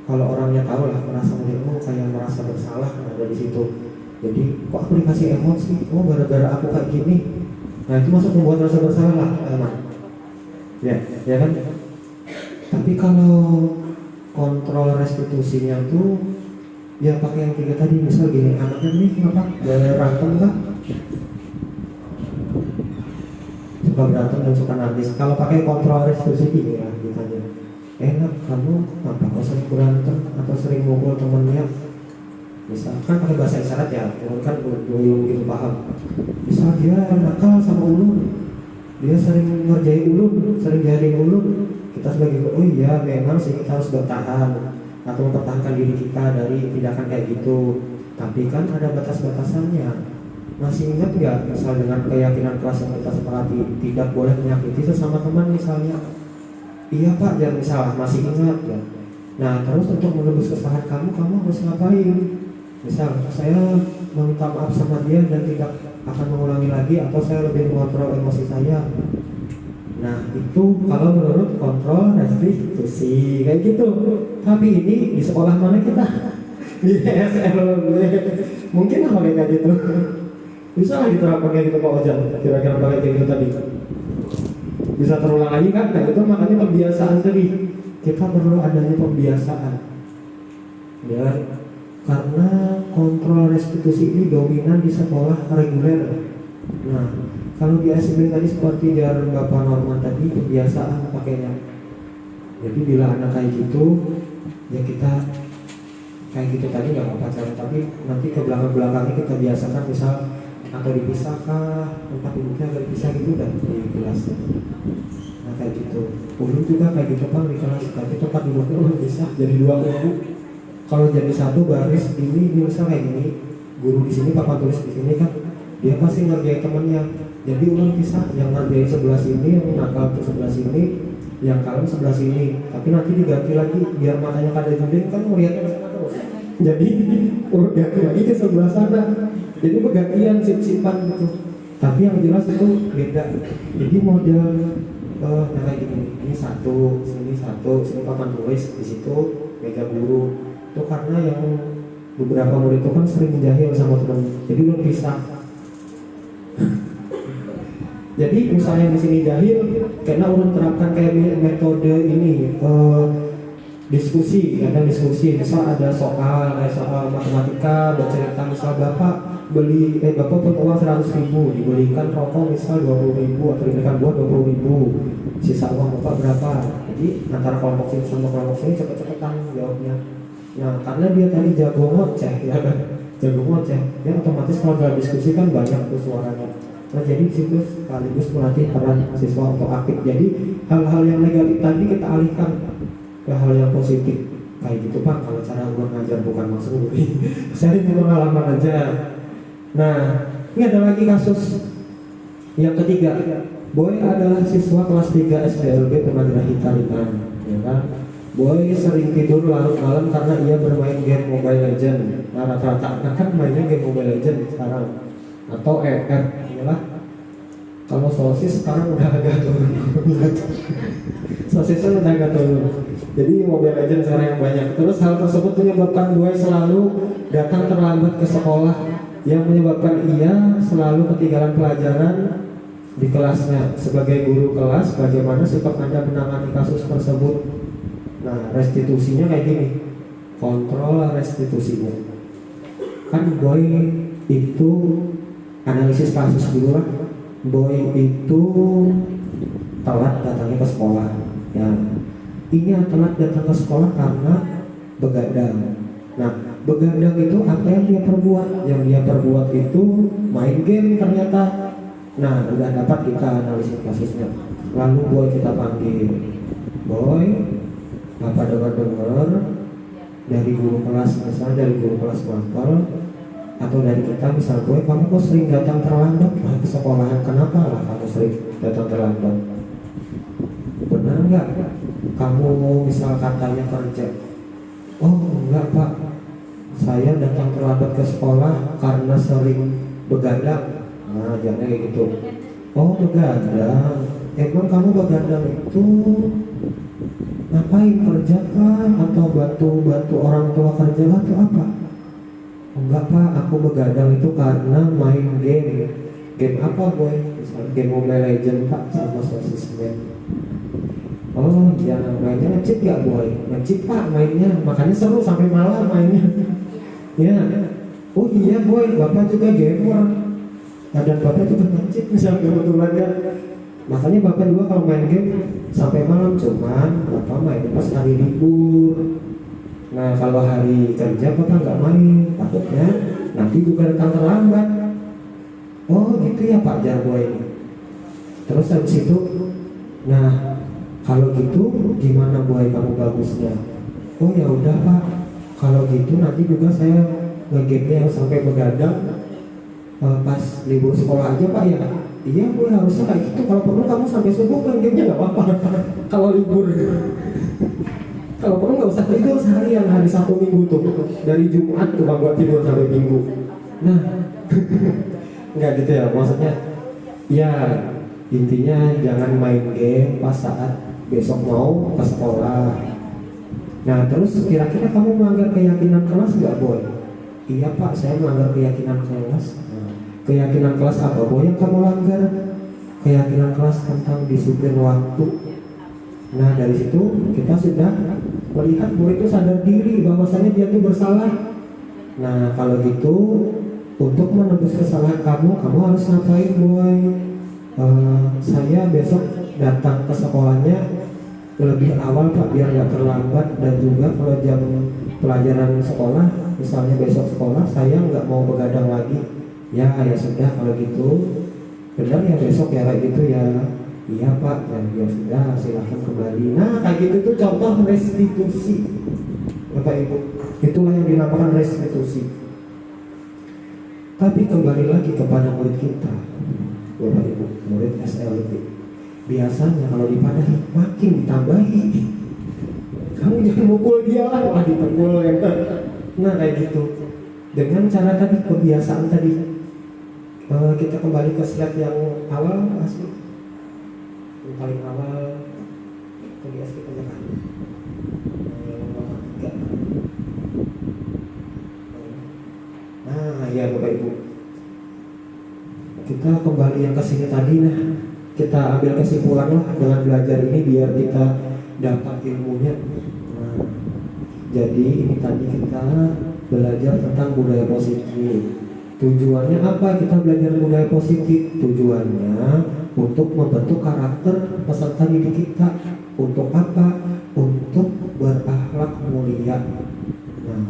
Kalau orangnya tahu lah merasa menilmu kayak merasa bersalah kan ada di situ. Jadi kok aku dikasih emot sih? Oh gara-gara aku kayak gini. Nah itu masuk membuat rasa bersalah lah emang. Ya kan. Tapi kalau kontrol restitusinya tuh Ya pakai yang 3 tadi, misal gini, anaknya nih kenapa berantem kah? Suka berantem dan suka nangis. Kalau pakai kontrol restitusi ya ditanya, enak kamu apa kok sering berantem atau sering mukul temennya? Misalkan pakai bahasa isyarat ya, kan belum gitu paham. Misal dia nakal sama ulun, dia sering ngerjain ulun, sering jahatin ulun, kita sebagai oh iya memang sih kita harus bertahan atau mempertahankan diri kita dari tindakan kayak gitu. Tapi kan ada batas-batasannya. Masih ingat nggak misal dengan keyakinan keras yang kita sepakati tidak boleh menyakiti sesama teman misalnya? Iya Pak, jangan salah, masih ingat ya. Nah terus untuk menebus kesalahan kamu harus ngapain? Misal saya meminta maaf sama dia dan tidak akan mengulangi lagi, atau saya lebih mengontrol emosi saya. Nah itu kalau menurut kontrol restitusi kayak gitu. Tapi ini di sekolah mana kita? Di SLB. Mungkin apa kayak gitu? Bisa nggak diterapkan kayak gitu Pak Ojan? Kira-kira pakai kayak gitu tadi? Bisa terulang lagi kan? Nah itu makanya pembiasaan tadi. Kita perlu adanya pembiasaan. Ya, karena kontrol restitusi ini dominan di sekolah reguler. Nah, kalau di SMP tadi seperti diaran Bapak Norman tadi, kebiasaan pakainya. Jadi bila anak kayak gitu, ya kita kayak gitu tadi nggak apa-apa, tapi nanti ke belakang-belakangnya kita biasakan misal atau dipisahkah, tempat duduknya agak dipisah gitu udah di kelas. Nah kayak gitu. Ulun juga kayak gitu Pak di kelas, tapi tempat duduknya udah bisa jadi 2 kubu. Kalau jadi 1 baris ini misal kayak gini, guru di sini, papan tulis di sini kan, dia pasti ngerjain temennya. Jadi ulun bisa yang ngerjain sebelah sini, yang nakal ke sebelah sini, yang kalem sebelah sini. Tapi nanti diganti lagi biar matanya kada jending kan melihatnya ke sana terus. Jadi urut ganti lagi ke sebelah sana. Jadi bergantian sip-sipan gitu. Tapi yang jelas itu beda. Jadi model kayak gini, ini 1, sini papan tulis, di situ meja guru. Itu karena yang beberapa murid itu kan sering menjahil sama teman, jadi belum bisa. Jadi misalnya di sini jahil, karena ulun terapkan kayak metode ini diskusi, kadang diskusi. Misal ada soal matematika, bercerita misal bapak punya uang 100.000, dibelikan rokok misal 20.000 atau dibelikan buah 20.000, sisa uang bapak berapa? Jadi antara kelompok sini sama kelompok sini cepet-cepetan jawabnya. Nah karena dia tadi jago ngoceh ya kan, jago ngoceh, ya otomatis kalau dalam diskusi kan banyak tuh suaranya. Nah jadi situ sekaligus melatih peran siswa untuk aktif. Jadi hal-hal yang negatif tadi kita alihkan ke hal yang positif. Kayak gitu Pak, kalau cara gua ngajar bukan maksud saya ini pengalaman aja. Nah ini ada lagi kasus yang ketiga. Boy adalah siswa kelas 3 SDLB tunagrahita ringan, ya kan? Boy sering tidur larut malam karena ia bermain game Mobile Legend. Nah rata-rata anak kan mainnya game Mobile Legend sekarang, atau FF, inilah. Kalau sosis sekarang udah agak turun. Sosisnya udah agak turun. Jadi Mobile Legend sekarang yang banyak. Terus hal tersebut menyebabkan Boy selalu datang terlambat ke sekolah, yang menyebabkan ia selalu ketinggalan pelajaran di kelasnya. Sebagai guru kelas, bagaimana sikap Anda menangani kasus tersebut? Nah, restitusinya kayak gini. Kontrol restitusinya. Kan Boy itu analisis kasus dulu lah. Boy itu telat datangnya ke sekolah. Ya, ini telat datang ke sekolah karena begadang. Nah, begadang itu apa yang dia perbuat? Yang dia perbuat itu main game ternyata. Nah, udah dapat kita analisis kasusnya. Lalu Boy kita panggil. Boy, Bapak dengar dari guru kelas, misalnya dari guru kelas mapel, atau dari kita misal, Boy kamu kok sering datang terlambat lah ke sekolahan, kenapa lah kamu sering datang terlambat? Benar nggak? Kamu misal katanya kerja, oh enggak Pak, saya datang terlambat ke sekolah karena sering begadang. Nah jangan kayak gitu. Oh begadang, emang kamu begadang itu ngapain, kerja kah? Atau bantu orang tua kerja atau apa? Enggak Pak, aku begadang itu karena main game. Game apa Boy? Misalnya game Mobile Legend Pak, sama sosis game. Oh iya, mainnya nge-cheat gak Boy? Nge-cheat Pak mainnya, makanya seru sampai malam mainnya. Ya, oh iya boy, bapak juga gamer. Dan bapak juga ngancit misalnya kebetulan ya. Makanya bapak juga kalau main game sampai malam, cuman bapak main pas hari libur. Nah kalau hari kerja bapak nggak main, takutnya nanti juga datang terlambat. Oh gitu ya Pak Jarwo ini. Terus habis itu, nah kalau gitu gimana boy kamu bagusnya? Oh ya udah Pak, kalau gitu nanti juga saya nge-game-nya sampai begadang pas libur sekolah aja Pak ya. Iya boy harusnya kayak gitu, kalau perlu kamu sampai subuh main game-nya nggak apa-apa kalau libur. Kalau perlu nggak usah tidur seharian, hari Sabtu Minggu tuh dari Jumat tuh bang tidur sampai Minggu. Nah nggak gitu ya maksudnya. Ya intinya jangan main game pas saat besok mau ke sekolah. Nah terus kira-kira kamu melanggar keyakinan kelas nggak boy? Iya Pak, saya melanggar keyakinan kelas. Keyakinan kelas apa boy yang kamu langgar? Keyakinan kelas tentang disiplin waktu. Nah dari situ kita sudah melihat murid itu sadar diri bahwasanya dia itu bersalah. Nah kalau gitu untuk menebus kesalahan kamu harus ngapain boy? Saya besok datang ke sekolahnya lebih awal Pak biar nggak terlambat, dan juga kalau jam pelajaran sekolah misalnya besok sekolah saya nggak mau begadang lagi. Ya sudah kalau gitu benar ya besok ya kayak gitu ya. Iya Pak, ya sudah silahkan kembali. Nah kayak gitu tuh contoh restitusi Bapak Ibu. Itulah yang dinamakan restitusi. Tapi kembali lagi kepada murid kita Bapak Ibu, murid SLB. Biasanya kalau dipadahi makin ditambahi. Kamu jangan mukul dia lah, wah dipukul ya. Nah kayak gitu. Dengan cara tadi, kebiasaan tadi. Kita kembali ke slide yang awal asli. Yang paling awal kebiasaan kita kan. Yang nomor 3. Nah ya Bapak Ibu, kita kembali yang ke sini tadi. Nah kita ambil kesimpulan lah dengan belajar ini biar kita dapat ilmunya. Nah, jadi ini tadi kita belajar tentang budaya positif. Tujuannya apa kita belajar budaya positif? Tujuannya untuk membentuk karakter peserta didik kita. Untuk apa? Untuk berakhlak mulia. Nah,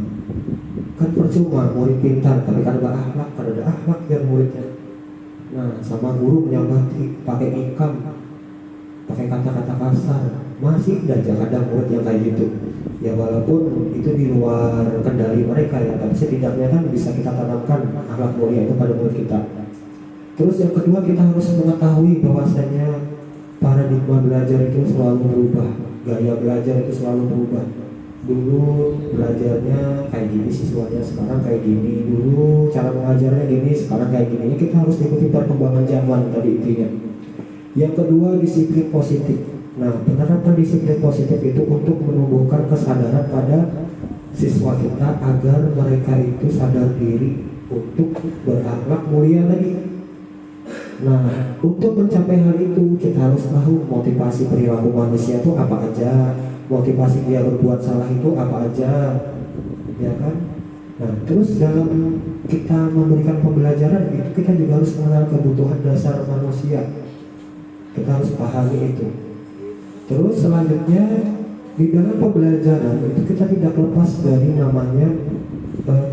kan percuma murid pintar tapi kan berakhlak, kan ada akhlak yang muridnya. Nah, sama guru menyambati pakai ikam, pakai kata-kata kasar, masih aja kadang murid yang kayak gitu. Ya walaupun itu di luar kendali mereka ya, tapi setidaknya kan bisa kita tanamkan akhlak mulia itu pada murid kita. Terus yang kedua kita harus mengetahui bahwasanya paradigma belajar itu selalu berubah, gaya belajar itu selalu berubah. Dulu belajarnya kayak gini siswanya, sekarang kayak gini. Dulu cara mengajarnya gini, sekarang kayak gini. Kita harus ikuti perkembangan zaman tadi intinya. Yang kedua disiplin positif. Nah penerapan disiplin positif itu untuk menumbuhkan kesadaran pada siswa kita agar mereka itu sadar diri untuk berakhlak mulia lagi. Nah untuk mencapai hal itu kita harus tahu motivasi perilaku manusia itu apa aja, motivasi dia berbuat salah itu apa aja, ya kan? Nah terus dalam kita memberikan pembelajaran itu kita juga harus mengenal kebutuhan dasar manusia. Kita harus pahami itu. Terus selanjutnya di dalam pembelajaran itu kita tidak lepas dari namanya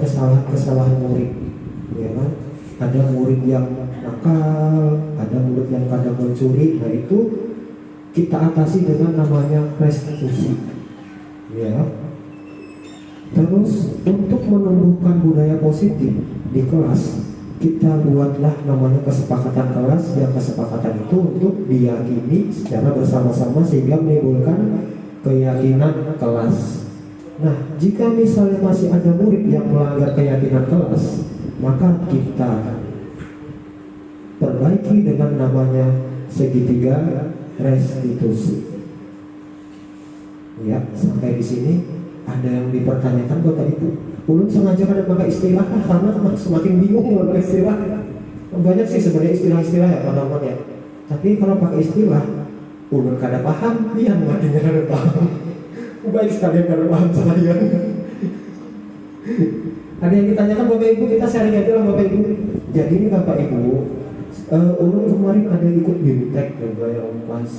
kesalahan-kesalahan murid, ya kan? Ada murid yang nakal, ada murid yang kadang mencuri. Nah itu kita atasi dengan namanya restitusi, ya. Terus untuk menumbuhkan budaya positif di kelas, kita buatlah namanya kesepakatan kelas. Yang kesepakatan itu untuk diyakini secara bersama-sama sehingga menimbulkan keyakinan kelas. Nah, jika misalnya masih ada murid yang melanggar keyakinan kelas, maka kita perbaiki dengan namanya segitiga restitusi. Ya, sampai di sini ada yang dipertanyakan buat tadi Bu. Ulun sengaja pada pakai istilah karena semakin bingung pakai istilah. Banyak sih sebenarnya istilah-istilah ya teman-teman ya. Tapi kalau pakai istilah, ulun kada paham, dia matinya kada paham. Baik sekali kada paham sekalian. Ada yang ditanyakan Bapak Ibu, kita sharing aja lah Bapak Ibu. Jadi ini Bapak Ibu, ulun kemarin ada ikut BIMTEK juga yang pas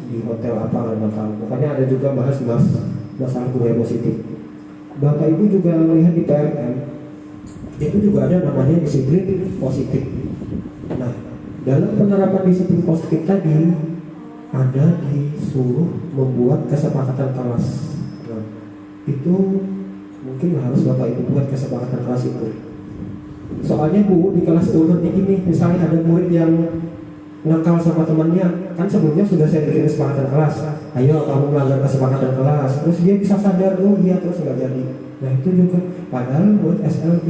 di hotel apa nggak tahu. Pokoknya ada juga bahas masalah budaya positif. Bapak Ibu juga melihat di PMM itu juga ada namanya disiplin positif. Nah, dalam penerapan disiplin positif tadi ada disuruh membuat kesepakatan kelas. Nah, itu mungkin harus Bapak Ibu buat kesepakatan kelas itu. Soalnya Bu, di kelas itu udah ini, misalnya ada murid yang nakal sama temannya, kan sebelumnya sudah saya bikin kesepakatan kelas. Ayo kamu melanggar kesepakatan kelas, terus dia bisa sadar, oh iya, terus nggak jadi. Nah itu juga, padahal buat SLB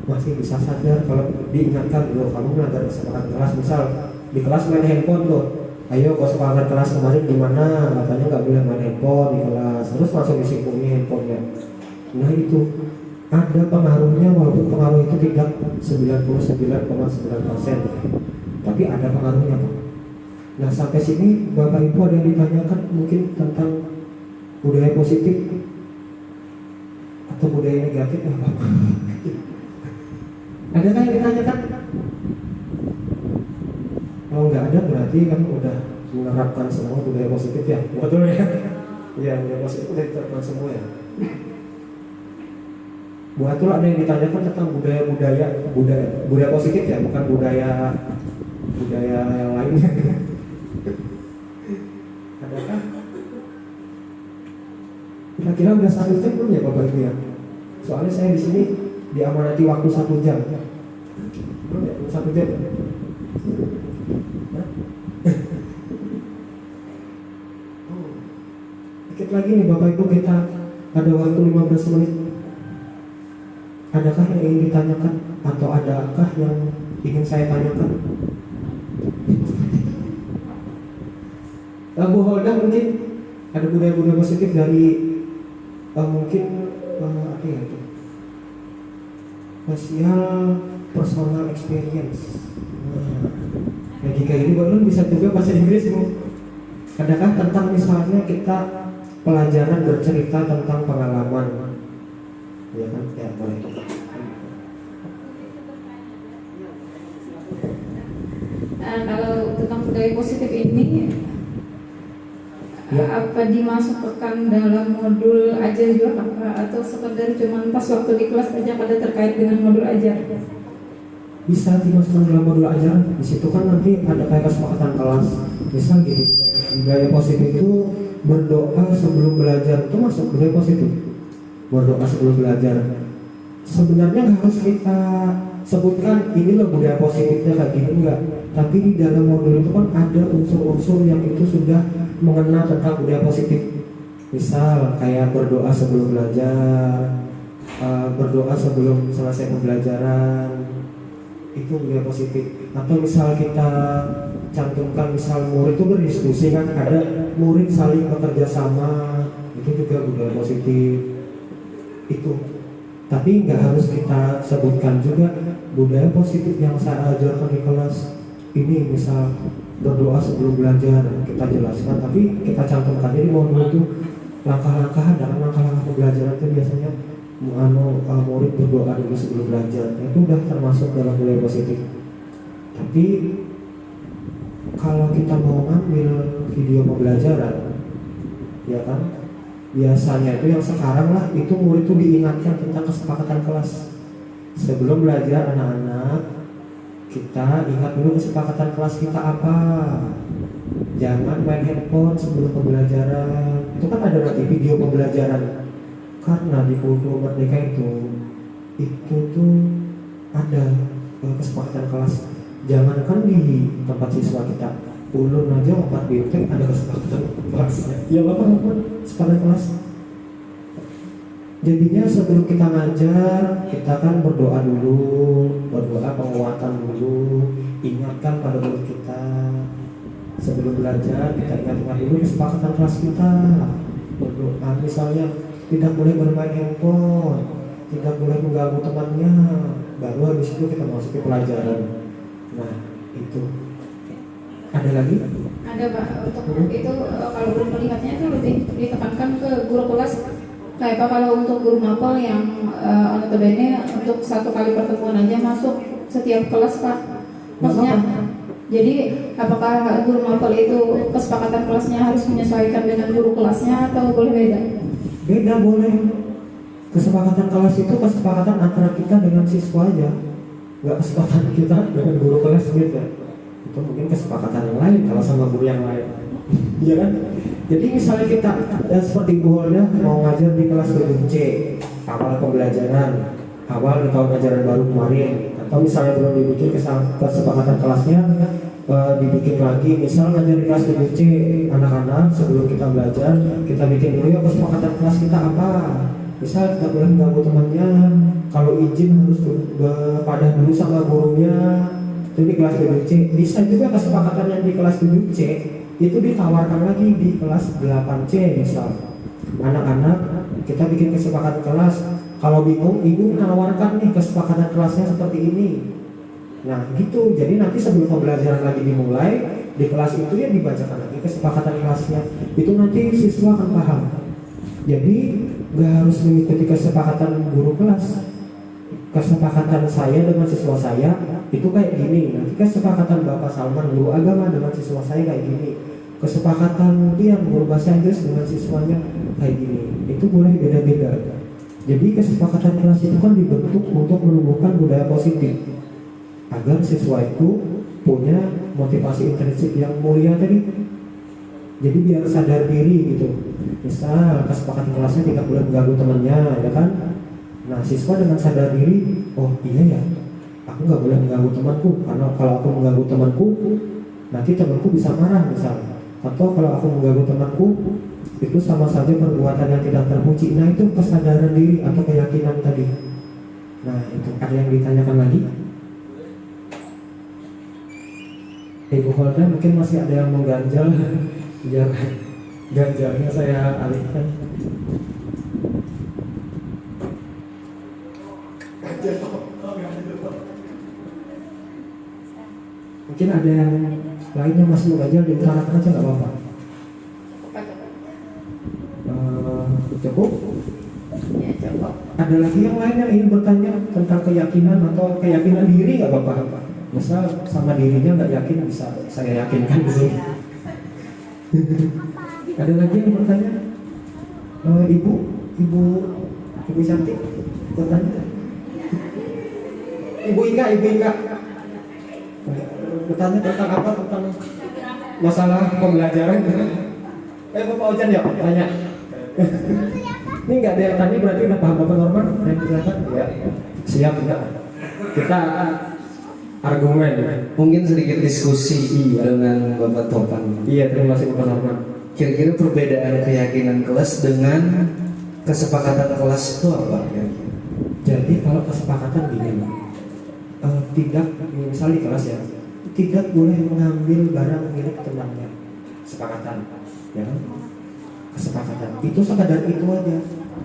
masih bisa sadar kalau diingatkan, loh kamu melanggar kesepakatan kelas. Misal di kelas main handphone tuh, ayo kesepakatan kelas kemarin gimana, katanya nggak boleh main handphone di kelas, terus langsung disinggungi handphonenya. Nah itu ada pengaruhnya, walaupun pengaruh itu tidak 99,9%, tapi ada pengaruhnya Pak. Nah sampai sini Bapak Ibu ada yang ditanyakan mungkin tentang budaya positif atau budaya negatif lah Bapak. Adakah yang ditanyakan? Kalau nggak ada berarti kan udah menerapkan semua budaya positif ya, betul ya? Iya, budaya positif udah diterapkan semua ya. Buat itu ada yang ditanyakan tentang budaya positif ya, bukan budaya yang lainnya. Adakah? Kira-kira udah 1 jam belum ya Bapak Ibu ya? Soalnya saya di sini diamanati waktu 1 jam. Belum ya? 1 jam. Hah? Dikit lagi nih Bapak Ibu, kita ada waktu 15 menit. Adakah yang ingin ditanyakan atau adakah yang ingin saya tanyakan? Bu Holda mungkin ada budaya-budaya positif dari mungkin apa ya itu? Sosial personal experience. Nah, jika ini baru bisa juga bahasa Inggris Bu. Adakah tentang misalnya kita pelajaran bercerita tentang pengalaman? Ya kan, ya boleh. Kalau tentang budaya positif ini Ya. apa dimasukkan dalam modul ajar juga apa, atau sekedar cuman pas waktu di kelas aja pada terkait dengan modul ajar? Bisa dimasukkan dalam modul ajar. Di situ kan nanti ada kayak kesepakatan kelas. Misal gini, budaya positif itu berdoa sebelum belajar, itu masuk budaya positif. Berdoa sebelum belajar. Sebenarnya nggak harus kita sebutkan ini loh budaya positifnya kayak gini, enggak. Tapi di dalam modul itu kan ada unsur-unsur yang itu sudah mengenal tentang budaya positif. Misal kayak berdoa sebelum belajar, berdoa sebelum selesai pembelajaran, itu budaya positif. Atau misal kita cantumkan, misal murid itu berdiskusi kan, ada murid saling bekerja sama, itu juga budaya positif. Itu. Tapi nggak harus kita sebutkan juga budaya positif yang saya ajarkan di kelas. Ini misal berdoa sebelum belajar, kita jelaskan, tapi kita cantumkan jadi modul itu langkah-langkah dalam langkah-langkah pembelajaran itu biasanya murid berdoa dulu sebelum belajar. Itu udah termasuk dalam budaya positif. Tapi kalau kita mau ngambil video pembelajaran, ya kan, biasanya itu yang sekarang lah, itu murid itu diingatkan tentang kesepakatan kelas. Sebelum belajar anak-anak, kita ingat dulu kesepakatan kelas kita apa. Jangan main handphone sebelum pembelajaran. Itu kan ada nanti video pembelajaran. Karena di kurikulum Merdeka itu tuh ada kesepakatan kelas. Jangankan di tempat siswa kita, ulun aja 4 BMTEK ada kesepakatan kelas. Ya apa kesepakatan kelas. Jadinya sebelum kita ngajar, kita kan berdoa dulu, berdoa penguatan dulu, ingatkan pada murid kita. Sebelum belajar, kita ingat-ingat dulu kesepakatan kelas kita. Berdoa misalnya, tidak boleh bermain handphone, tidak boleh mengganggu temannya. Baru habis itu kita masuk ke pelajaran. Nah, itu. Ada lagi? Ada Pak, untuk itu kalau belum melihatnya itu lebih ditekankan ke guru kelas. Kayak apa kalau untuk guru mapel yang notabene untuk satu kali pertemuan aja masuk setiap kelas Pak? Maksudnya, jadi apakah guru mapel itu kesepakatan kelasnya harus menyesuaikan dengan guru kelasnya atau boleh beda? Beda boleh. Kesepakatan kelas itu kesepakatan antara kita dengan siswa aja, nggak kesepakatan kita dengan guru kelas gitu. Itu mungkin kesepakatan yang lain kalau sama guru yang lain. Iya kan? Jadi misalnya kita seperti Bu Holda mau ngajar di kelas 7C, awal pembelajaran, awal di tahun ajaran baru kemarin, atau misalnya belum dibikin kesepakatan kelasnya, dibikin lagi, misal ngajar di kelas 7C anak-anak sebelum kita belajar, kita bikin dulu ya kesepakatan kelas kita apa. Misal kita boleh mengganggu temannya, kalau izin harus pada dulu sama gurunya. Itu di kelas 7C, bisa juga kesepakatan yang di kelas 7C itu ditawarkan lagi di kelas 8C misal. Anak-anak kita bikin kesepakatan kelas, kalau bingung ibu menawarkan nih kesepakatan kelasnya seperti ini. Nah gitu, jadi nanti sebelum pembelajaran lagi dimulai di kelas itu ya dibacakan lagi kesepakatan kelasnya. Itu nanti siswa akan paham. Jadi nggak harus mengikuti kesepakatan guru kelas. Kesepakatan saya dengan siswa saya itu kayak gini. Nanti kesepakatan Bapak Salman guru agama dengan siswa saya kayak gini. Kesepakatan Tian guru bahasa Inggris dengan siswanya kayak gini. Itu boleh beda-beda. Jadi kesepakatan kelas itu kan dibentuk untuk menumbuhkan budaya positif agar siswa itu punya motivasi intrinsik yang mulia tadi. Jadi biar sadar diri gitu. Misal kesepakatan kelasnya tidak boleh mengganggu temannya, ya kan? Nah siswa dengan sadar diri, oh iya ya, aku nggak boleh mengganggu temanku, karena kalau aku mengganggu temanku, nanti temanku bisa marah misalnya. Atau kalau aku mengganggu temanku, itu sama saja perbuatan yang tidak terpuji. Nah itu kesadaran diri atau keyakinan tadi. Nah itu ada yang ditanyakan lagi? Ibu Holda mungkin masih ada yang mengganjal. Biar ganjalnya saya alihkan. Mungkin ada yang lainnya masih mau ganjal, diutarakan aja nggak apa-apa. Cukup? Ya cukup. Ada lagi yang lain yang ingin bertanya tentang keyakinan atau keyakinan diri nggak apa-apa? Misal sama dirinya nggak yakin, bisa saya yakinkan di sini. Ada lagi yang bertanya? Ibu cantik bertanya. Ibu Ika bertanya tentang apa? Tentang masalah pembelajaran. Bapak Ojan ya tanya. Ini nggak ada yang tanya, berarti udah paham Bapak Norman yang kelihatan? Ya, siap enggak? Kita argumen. Mungkin sedikit diskusi dengan Bapak Topan. Iya, terima kasih Bapak Norman. Kira-kira perbedaan keyakinan kelas dengan kesepakatan kelas itu apa? Jadi kalau kesepakatan gini, tidak, misalnya di kelas ya, tidak boleh mengambil barang milik temannya. Kesepakatan, ya kan? Kesepakatan itu sekadar itu aja.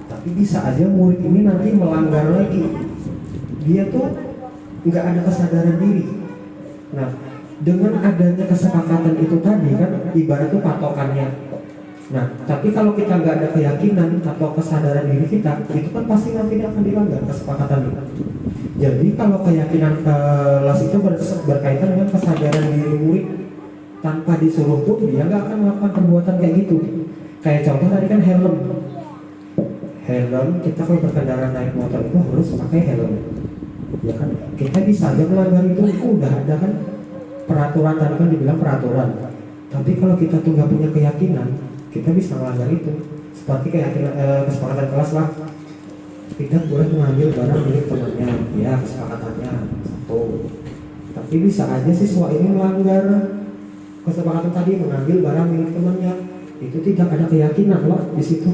Tapi bisa aja murid ini nanti melanggar lagi. Dia tuh nggak ada kesadaran diri. Nah, dengan adanya kesepakatan itu tadi kan ibarat itu patokannya. Nah, tapi kalau kita nggak ada keyakinan atau kesadaran diri kita, itu kan pasti nanti akan dilanggar kesepakatan itu. Jadi kalau keyakinan kelas itu berkaitan dengan kesadaran diri murid, tanpa disuruh pun dia nggak akan melakukan perbuatan kayak gitu. Kayak contoh tadi kan helm, kita kalau berkendara naik motor itu harus pakai helm. Ya kan, kita bisa aja melanggar itu udah ada kan peraturan, tadi kan dibilang peraturan. Tapi kalau kita tuh nggak punya keyakinan, kita bisa melanggar itu. Seperti keyakinan kesepakatan kelas lah, tidak boleh mengambil barang milik temannya, ya kesepakatannya satu. Tapi bisa aja siswa ini melanggar kesepakatan tadi, mengambil barang milik temannya. Itu tidak ada keyakinan loh di situ.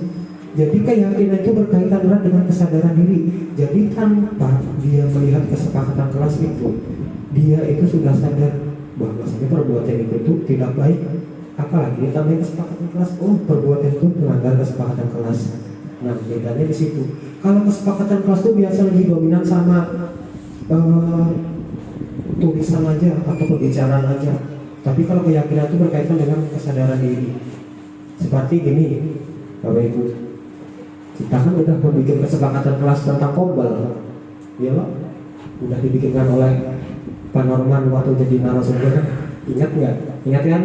Jadi keyakinan itu berkaitan erat dengan kesadaran diri. Jadi tanpa dia melihat kesepakatan kelas itu, dia itu sudah sadar bahwasanya perbuatan itu tidak baik. Apalagi ditambah kesepakatan kelas, oh perbuatan itu melanggar kesepakatan kelas. Nah bedanya di situ. Kalau kesepakatan kelas itu biasa lebih dominan sama tulisan aja atau pembicaraan aja. Tapi kalau keyakinan itu berkaitan dengan kesadaran diri. Seperti gini, Bapak Ibu. Kita kan udah membuat kesepakatan kelas tentang kobel, ya loh, udah dibikinkan oleh Pak Norman waktu jadi narasumber. Ingat nggak? Ingat kan?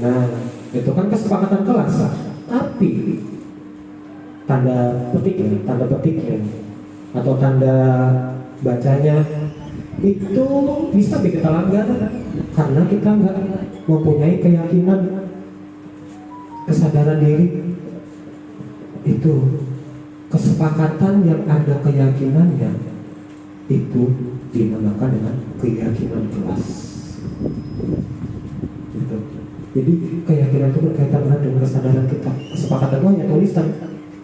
Nah, itu kan kesepakatan kelas. Tapi tanda petiknya atau tanda bacanya itu bisa kita langgar karena kita nggak mempunyai keyakinan, kesadaran diri. Itu kesepakatan yang ada keyakinannya itu dinamakan dengan keyakinan kelas. Gitu. Jadi keyakinan itu berkaitan erat dengan kesadaran kita. Kesepakatan itu hanya tulisan.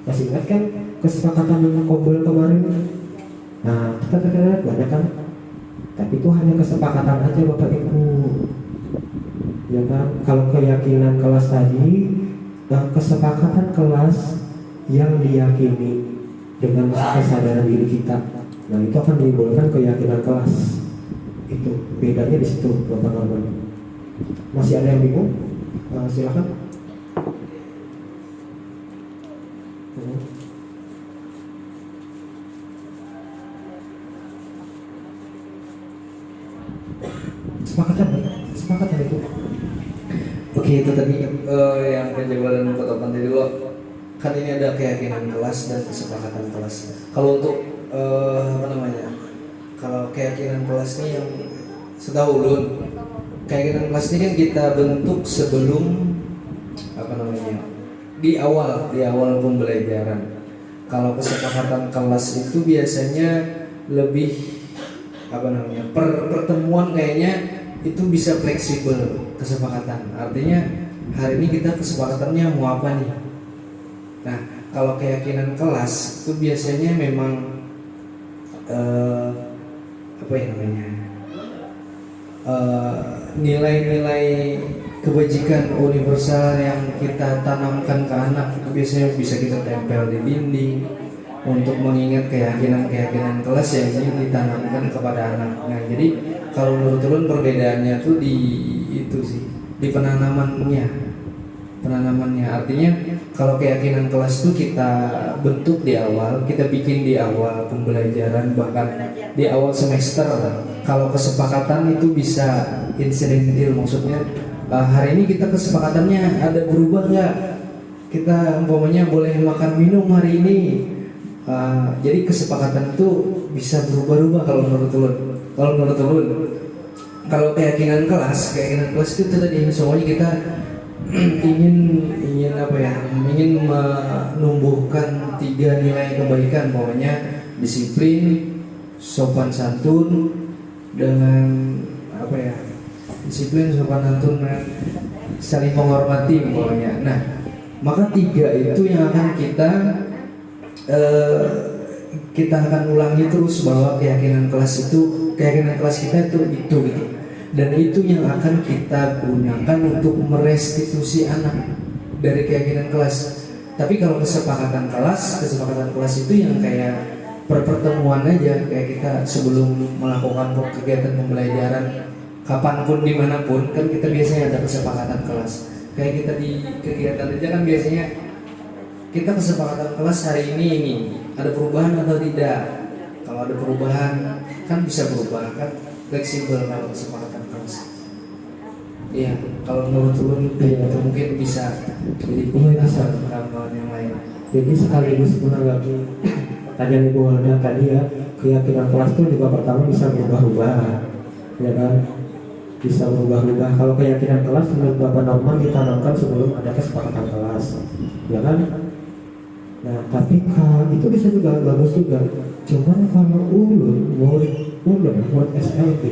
Masih ingat kan kesepakatan dengan kobel kemarin? Nah, kita terkena banyak kan. Tapi itu hanya kesepakatan aja Bapak Ibu. Ya kan? Kalau keyakinan kelas tadi, kesepakatan kelas yang diyakini dengan kesadaran diri kita. Nah, itu akan menimbulkan keyakinan kelas. Itu bedanya di situ Bapak Norman. Masih ada yang bingung? Silakan. Kesepakatan itu. Oke, itu tadi yang penjabaran Pak tadi dulu. Kan ini ada keyakinan kelas dan kesepakatan kelas. Kalau untuk kalau keyakinan kelas ini yang setahu ulun, keyakinan kelas ini kan kita bentuk sebelum di awal pembelajaran. Kalau kesepakatan kelas itu biasanya lebih pertemuan kayaknya itu bisa fleksibel kesepakatan. Artinya hari ini kita kesepakatannya mau apa nih? Nah, kalau keyakinan kelas itu biasanya memang nilai-nilai kebajikan universal yang kita tanamkan ke anak itu biasanya bisa kita tempel di dinding untuk mengingat keyakinan kelas yang ingin ditanamkan kepada anak. Nah, jadi kalau menurut ulun perbedaannya tuh di penanamannya. Artinya kalau keyakinan kelas itu kita bentuk di awal, kita bikin di awal pembelajaran, bahkan di awal semester. Kalau kesepakatan itu bisa insidentil, maksudnya hari ini kita kesepakatannya ada berubah nggak? Kita umpamanya boleh makan minum hari ini. Jadi kesepakatan itu bisa berubah-ubah kalau menurut ulun. Kalau keyakinan kelas itu tadi semuanya kita ingin menumbuhkan 3 nilai kebaikan, pokoknya disiplin, sopan santun, dengan disiplin, sopan santun, dan saling menghormati pokoknya. Nah, maka 3 itu yang akan kita akan ulangi terus, bahwa keyakinan kelas kita itu gitu. Dan itu yang akan kita gunakan untuk merestitusi anak dari keyakinan kelas. Tapi kalau kesepakatan kelas itu yang kayak pertemuan aja, kayak kita sebelum melakukan kegiatan pembelajaran kapanpun dimanapun kan kita biasanya ada kesepakatan kelas. Kayak kita di kegiatan aja kan biasanya kita kesepakatan kelas hari ini ada perubahan atau tidak. Kalau ada perubahan kan bisa berubah, kan fleksibel kalau kesepakatan kelas. Iya, kalau menurut ulun itu mungkin bisa jadi kawan yang lain. Jadi sekaligus menanggapi tanya Ibu Walda tadi ya, keyakinan kelas itu juga pertama bisa berubah-ubah, ya kan? Bisa berubah-ubah. Kalau keyakinan kelas menurut Bapak Norman ditanamkan sebelum ada kesepakatan kelas, ya kan? Nah, tapi itu bisa juga bagus juga. Cuman kalau murid SLB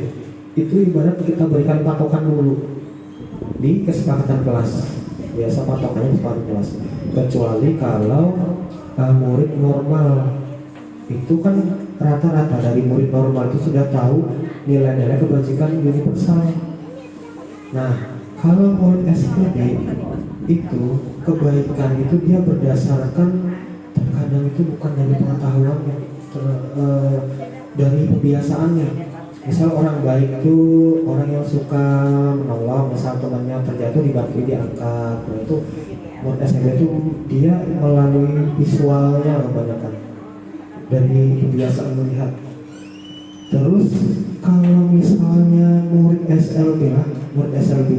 itu ibarat kita berikan patokan dulu di kesepakatan kelas. Biasa patokannya kesepakatan kelas. Kecuali kalau murid normal itu kan rata-rata dari murid normal itu sudah tahu nilai-nilai kebajikan universal. Nah, kalau murid SLB itu kebaikan itu dia berdasarkan terkadang itu bukan dari pengetahuannya, dari kebiasaannya. Misal orang baik itu orang yang suka menolong, misal temannya terjatuh dibantu diangkat, nah itu Murid SMP itu dia melalui visualnya kebanyakan dari kebiasaan melihat. Terus kalau misalnya murid SLB lah, murid SLB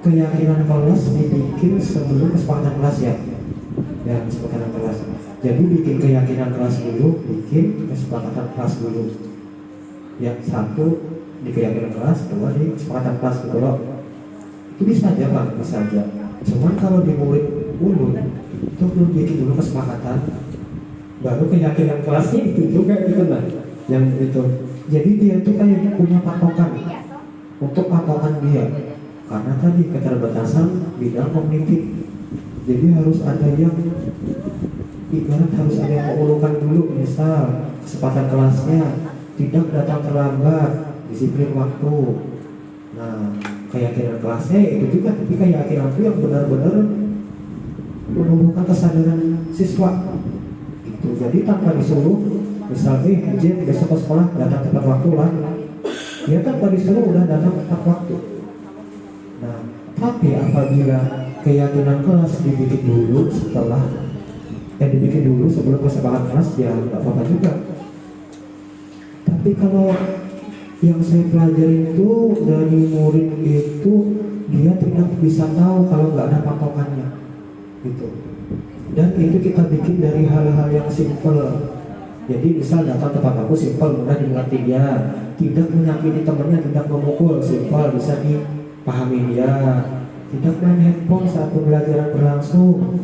keyakinan kelas dibikin sebelum kesepakatan kelas ya, kesepakatan kelas. Jadi bikin keyakinan kelas dulu, bikin kesepakatan kelas dulu. Ya, satu di keyakinan kelas, dua di kesepakatan kelas gitu loh. Itu bisa aja Pak, bisa aja. Cuman kalau di murid ulun itu belum bikin dulu kesepakatan, baru keyakinan kelasnya itu juga gitu lah. Yang itu. Jadi dia itu kayak punya patokan untuk patokan dia. Karena tadi keterbatasan bidang kognitif. Jadi harus ada yang ibarat harus ada yang mengulurkan dulu, misal kesempatan kelasnya tidak datang terlambat, disiplin waktu. Nah, keyakinan kelasnya itu juga, tapi keyakinan itu yang benar-benar menumbuhkan kesadaran siswa. Gitu. Jadi tanpa disuruh, misalnya izin besok ke sekolah datang tepat waktu lah, dia tanpa disuruh udah datang tepat waktu. Nah, tapi apabila keyakinan kelas dibikin dulu dibikin dulu sebelum kesepakatan kelas, ya nggak apa-apa juga. Tapi kalau yang saya pelajari itu dari murid itu dia tidak bisa tahu kalau nggak ada patokannya, gitu. Dan itu kita bikin dari hal-hal yang simpel. Jadi misal datang tepat waktu simpel, mudah dimengerti dia, tidak menyakiti temannya, tidak memukul, simpel bisa dipahami dia, tidak main handphone saat pembelajaran berlangsung,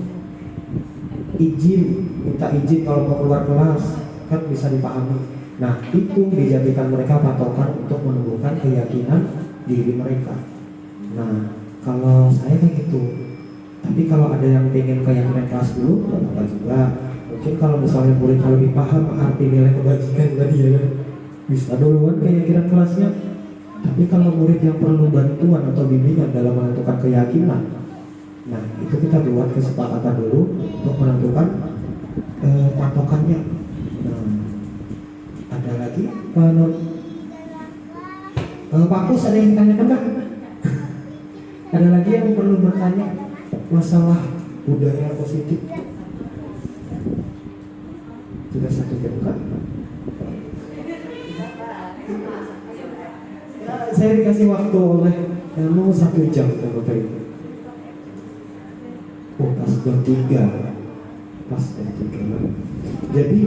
minta izin kalau mau keluar kelas, kan bisa dipahami. Nah, itu dijadikan mereka patokan untuk menumbuhkan keyakinan diri mereka. Nah, kalau saya kayak gitu. Tapi kalau ada yang pengen keyakinan kelas dulu, gak apa-apa juga. Mungkin kalau misalnya murid lebih paham arti nilai kebajikan tadi ya, bisa duluan keyakinan kelasnya. Tapi kalau murid yang perlu bantuan atau bimbingan dalam menentukan keyakinan, nah itu kita buat kesepakatan dulu untuk menentukan patokannya. Nah, ada lagi Pak Kus, ada yang ditanyakan kan? Ada lagi yang perlu bertanya masalah budaya positif? Sudah 1 jam kan? Saya dikasih waktu oleh kamu 1 jam Bapak Ibu. Oh, pas jam 3. Jadi,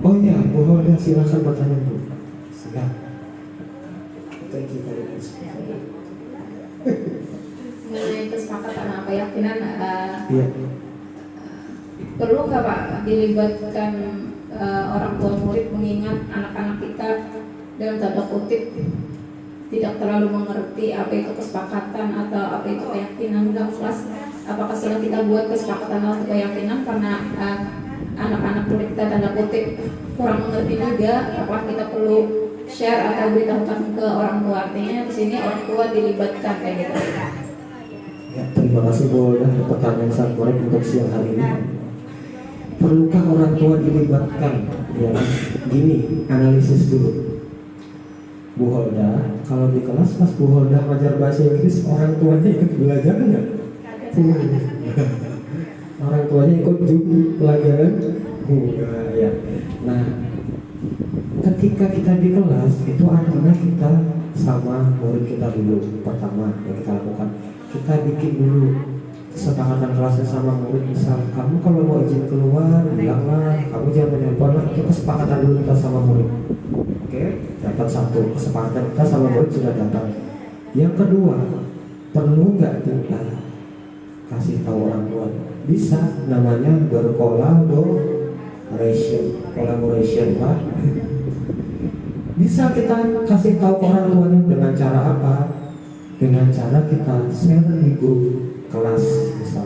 oh ya, Bu Holda silakan bertanya Bu. Silakan. Thank you very much. Mengenai kesepakatan apa keyakinan, Iya. perlu nggak Pak dilibatkan orang tua murid, mengingat anak-anak kita dalam tanda kutip tidak terlalu mengerti apa itu kesepakatan atau apa itu keyakinan dalam kelas. Apakah setelah kita buat kesepakatan atau keyakinan karena anak-anak murid kita tanda kutip kurang mengerti juga, apakah kita perlu share atau beritahukan ke orang tua? Artinya di sini orang tua dilibatkan kayak gitu. Ya, terima kasih Bu Holda, pertanyaan sangat menarik untuk siang hari ini. Perlukah orang tua dilibatkan? Ya, gini, analisis dulu. Bu Holda, kalau di kelas pas Bu Holda ngajar bahasa Inggris, orang tuanya ikut belajar nggak? Orang tuanya ikut juga pelajaran? Ya. Nah, ketika kita di kelas, itu artinya kita sama murid kita dulu. Pertama yang kita lakukan, kita bikin dulu kesepakatan kelasnya sama murid. Misal, kamu kalau mau izin keluar, bilanglah, kamu jangan menelpon lah. Itu kesepakatan dulu kita sama murid. Oke, dapat 1, kesepakatan kita sama murid sudah dapat. Yang kedua, perlu nggak kita kasih tahu orang tua? Bisa, namanya collaboration Pak. Bisa kita kasih tahu ke orang tuanya dengan cara apa? Dengan cara kita share di grup kelas, misal,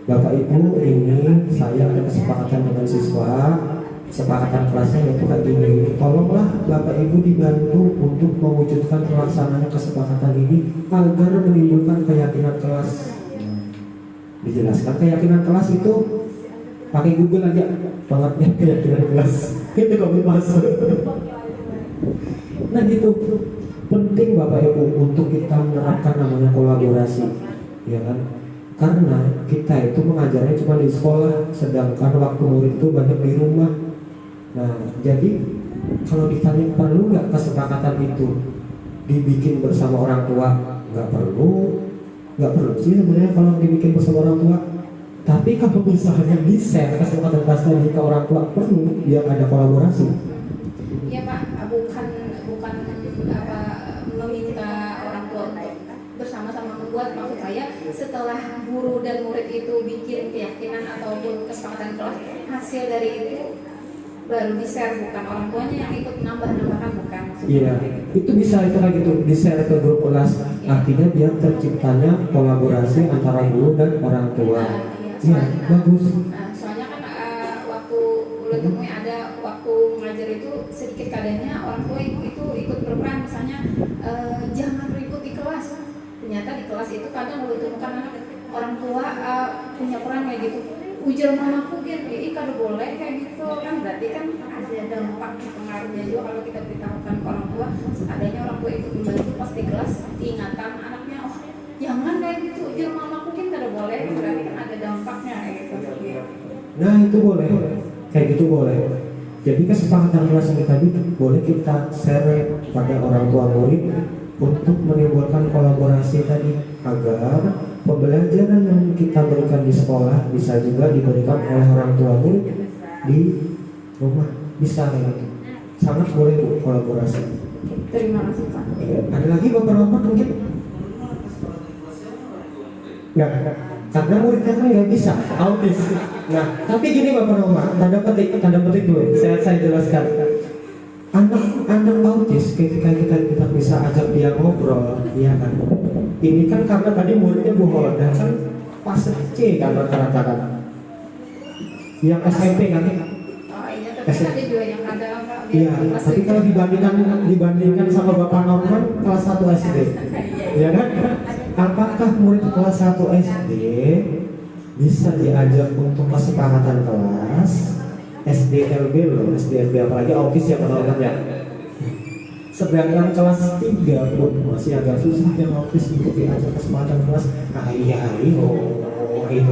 Bapak Ibu, ini saya ada kesepakatan dengan siswa, kesepakatan kelasnya yaitu kayak gini. Tolonglah Bapak Ibu dibantu untuk mewujudkan pelaksanaan kesepakatan ini agar menimbulkan keyakinan kelas. Dijelaskan keyakinan kelas itu pakai Google aja, pengertian keyakinan kelas itu kok masuk. Nah gitu, penting Bapak Ibu untuk kita menerapkan namanya kolaborasi, ya kan? Karena kita itu mengajarnya cuma di sekolah, sedangkan waktu murid itu banyak di rumah. Nah, jadi kalau ditanya perlu nggak kesepakatan itu dibikin bersama orang tua, nggak perlu sih sebenarnya kalau dibikin bersama orang tua. Tapi kalau misalnya di-share kesepakatan kelas tadi ke orang tua, perlu biar ada kolaborasi. Iya Pak, bukan apa meminta orang tua untuk bersama-sama membuat. Maksud saya setelah guru dan murid itu bikin keyakinan ataupun kesepakatan kelas, hasil dari itu baru di-share, bukan orang tuanya yang ikut nambah-nambahkan, bukan. Iya, itu bisa itu kayak gitu, di-share ke grup kelas. Artinya biar terciptanya kolaborasi antara guru dan orang tua. Iya, bagus. Soalnya kan waktu ulun temui ada waktu mengajar itu sedikit kadangnya orang tua itu ikut berperan, misalnya jangan ribut di kelas. Ternyata di kelas itu kadang ulun temukan anak orang tua punya peran kayak gitu. Ujar mamaku gitu, kalau boleh kayak gitu kan, berarti kan ada dampak pengaruhnya juga kalau kita beritahukan ke orang tua. Adanya orang tua ikut membantu pas di kelas, diingatan anaknya, oh jangan kayak gitu, ujar mamaku kan kalau boleh, berarti kan ada dampaknya kayak gitu. Nah itu boleh, kayak gitu boleh. Jadi kesepakatan kelas yang kita bikin boleh kita share pada orang tua murid untuk menimbulkan kolaborasi tadi, agar pembelajaran yang kita berikan di sekolah bisa juga diberikan oleh orang tua murid di rumah, bisa kayak gitu. Sangat boleh Bu, kolaborasi. Terima kasih Pak. Iya. Ada lagi bapak-bapak mungkin? Nggak, karena muridnya kan nggak bisa, autis. Nah, tapi gini bapak-bapak, tanda petik dulu. Saya jelaskan. Anak autis ketika kita bisa ajak dia ngobrol, iya kan? Ini kan karena tadi muridnya Bu Holda kan pas C kan rata-rata kan. Yang SMP kan? Oh iya, tapi kan ada juga yang ada Pak. Iya, tapi kalau dibandingkan sama Bapak Norman kelas 1 SD, ya kan? Apakah murid kelas 1 SD bisa diajak untuk kesepakatan kelas? SDLB loh, SDLB apalagi autis ya Pak ya. Sedangkan kelas 3 pun masih agak susah yang autis untuk diajak kesempatan kelas. Nah iya, itu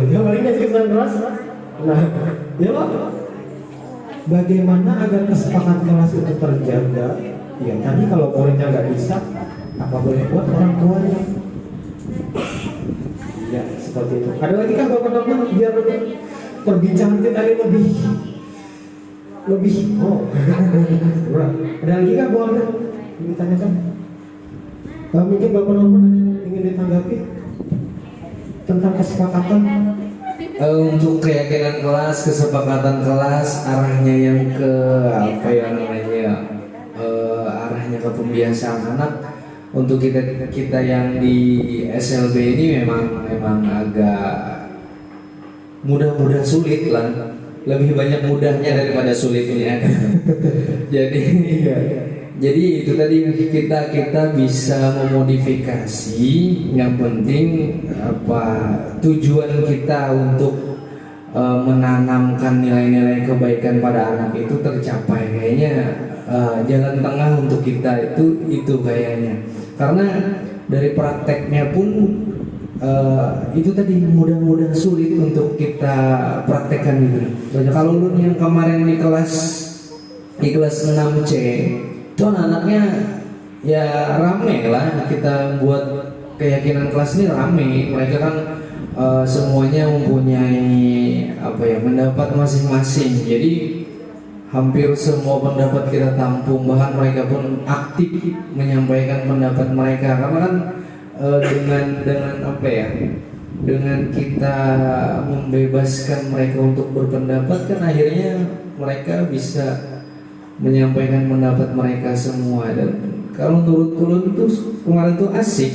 dia paling ngasih kesempatan kelas. Nah, ya Pak, bagaimana agar kesepakatan kelas itu terjaga? Ya tadi kalau muridnya nggak bisa, apa boleh buat orang tuanya? Ya seperti itu. Ada lagi kan bapak-bapak biar perbincangan kita ini lebih ada lagi kan Bu Alda ditanyakan? Mungkin Bapak Norman ingin ditanggapi tentang kesepakatan untuk keyakinan kelas, kesepakatan kelas, arahnya yang ke apa ya namanya, arahnya ke pembiasaan anak. Untuk kita yang di SLB ini memang agak mudah sulit lah. Lebih banyak mudahnya daripada sulitnya. Jadi itu tadi kita bisa memodifikasi. Yang penting apa tujuan kita untuk menanamkan nilai-nilai kebaikan pada anak itu tercapai. Kayaknya jalan tengah untuk kita itu kayaknya. Karena dari prakteknya pun itu tadi mudah-mudah sulit untuk kita praktekkan gitu. Kalau lu yang kemarin di kelas 6C itu anak-anaknya ya rame lah, kita buat keyakinan kelas ini rame. Mereka kan semuanya mempunyai apa ya pendapat masing-masing. Jadi hampir semua pendapat kita tampung, bahkan mereka pun aktif menyampaikan pendapat mereka. Karena kan dengan apa ya, dengan kita membebaskan mereka untuk berpendapat kan akhirnya mereka bisa menyampaikan pendapat mereka semua. Dan kalau menurut ulun itu kemarin tuh asik.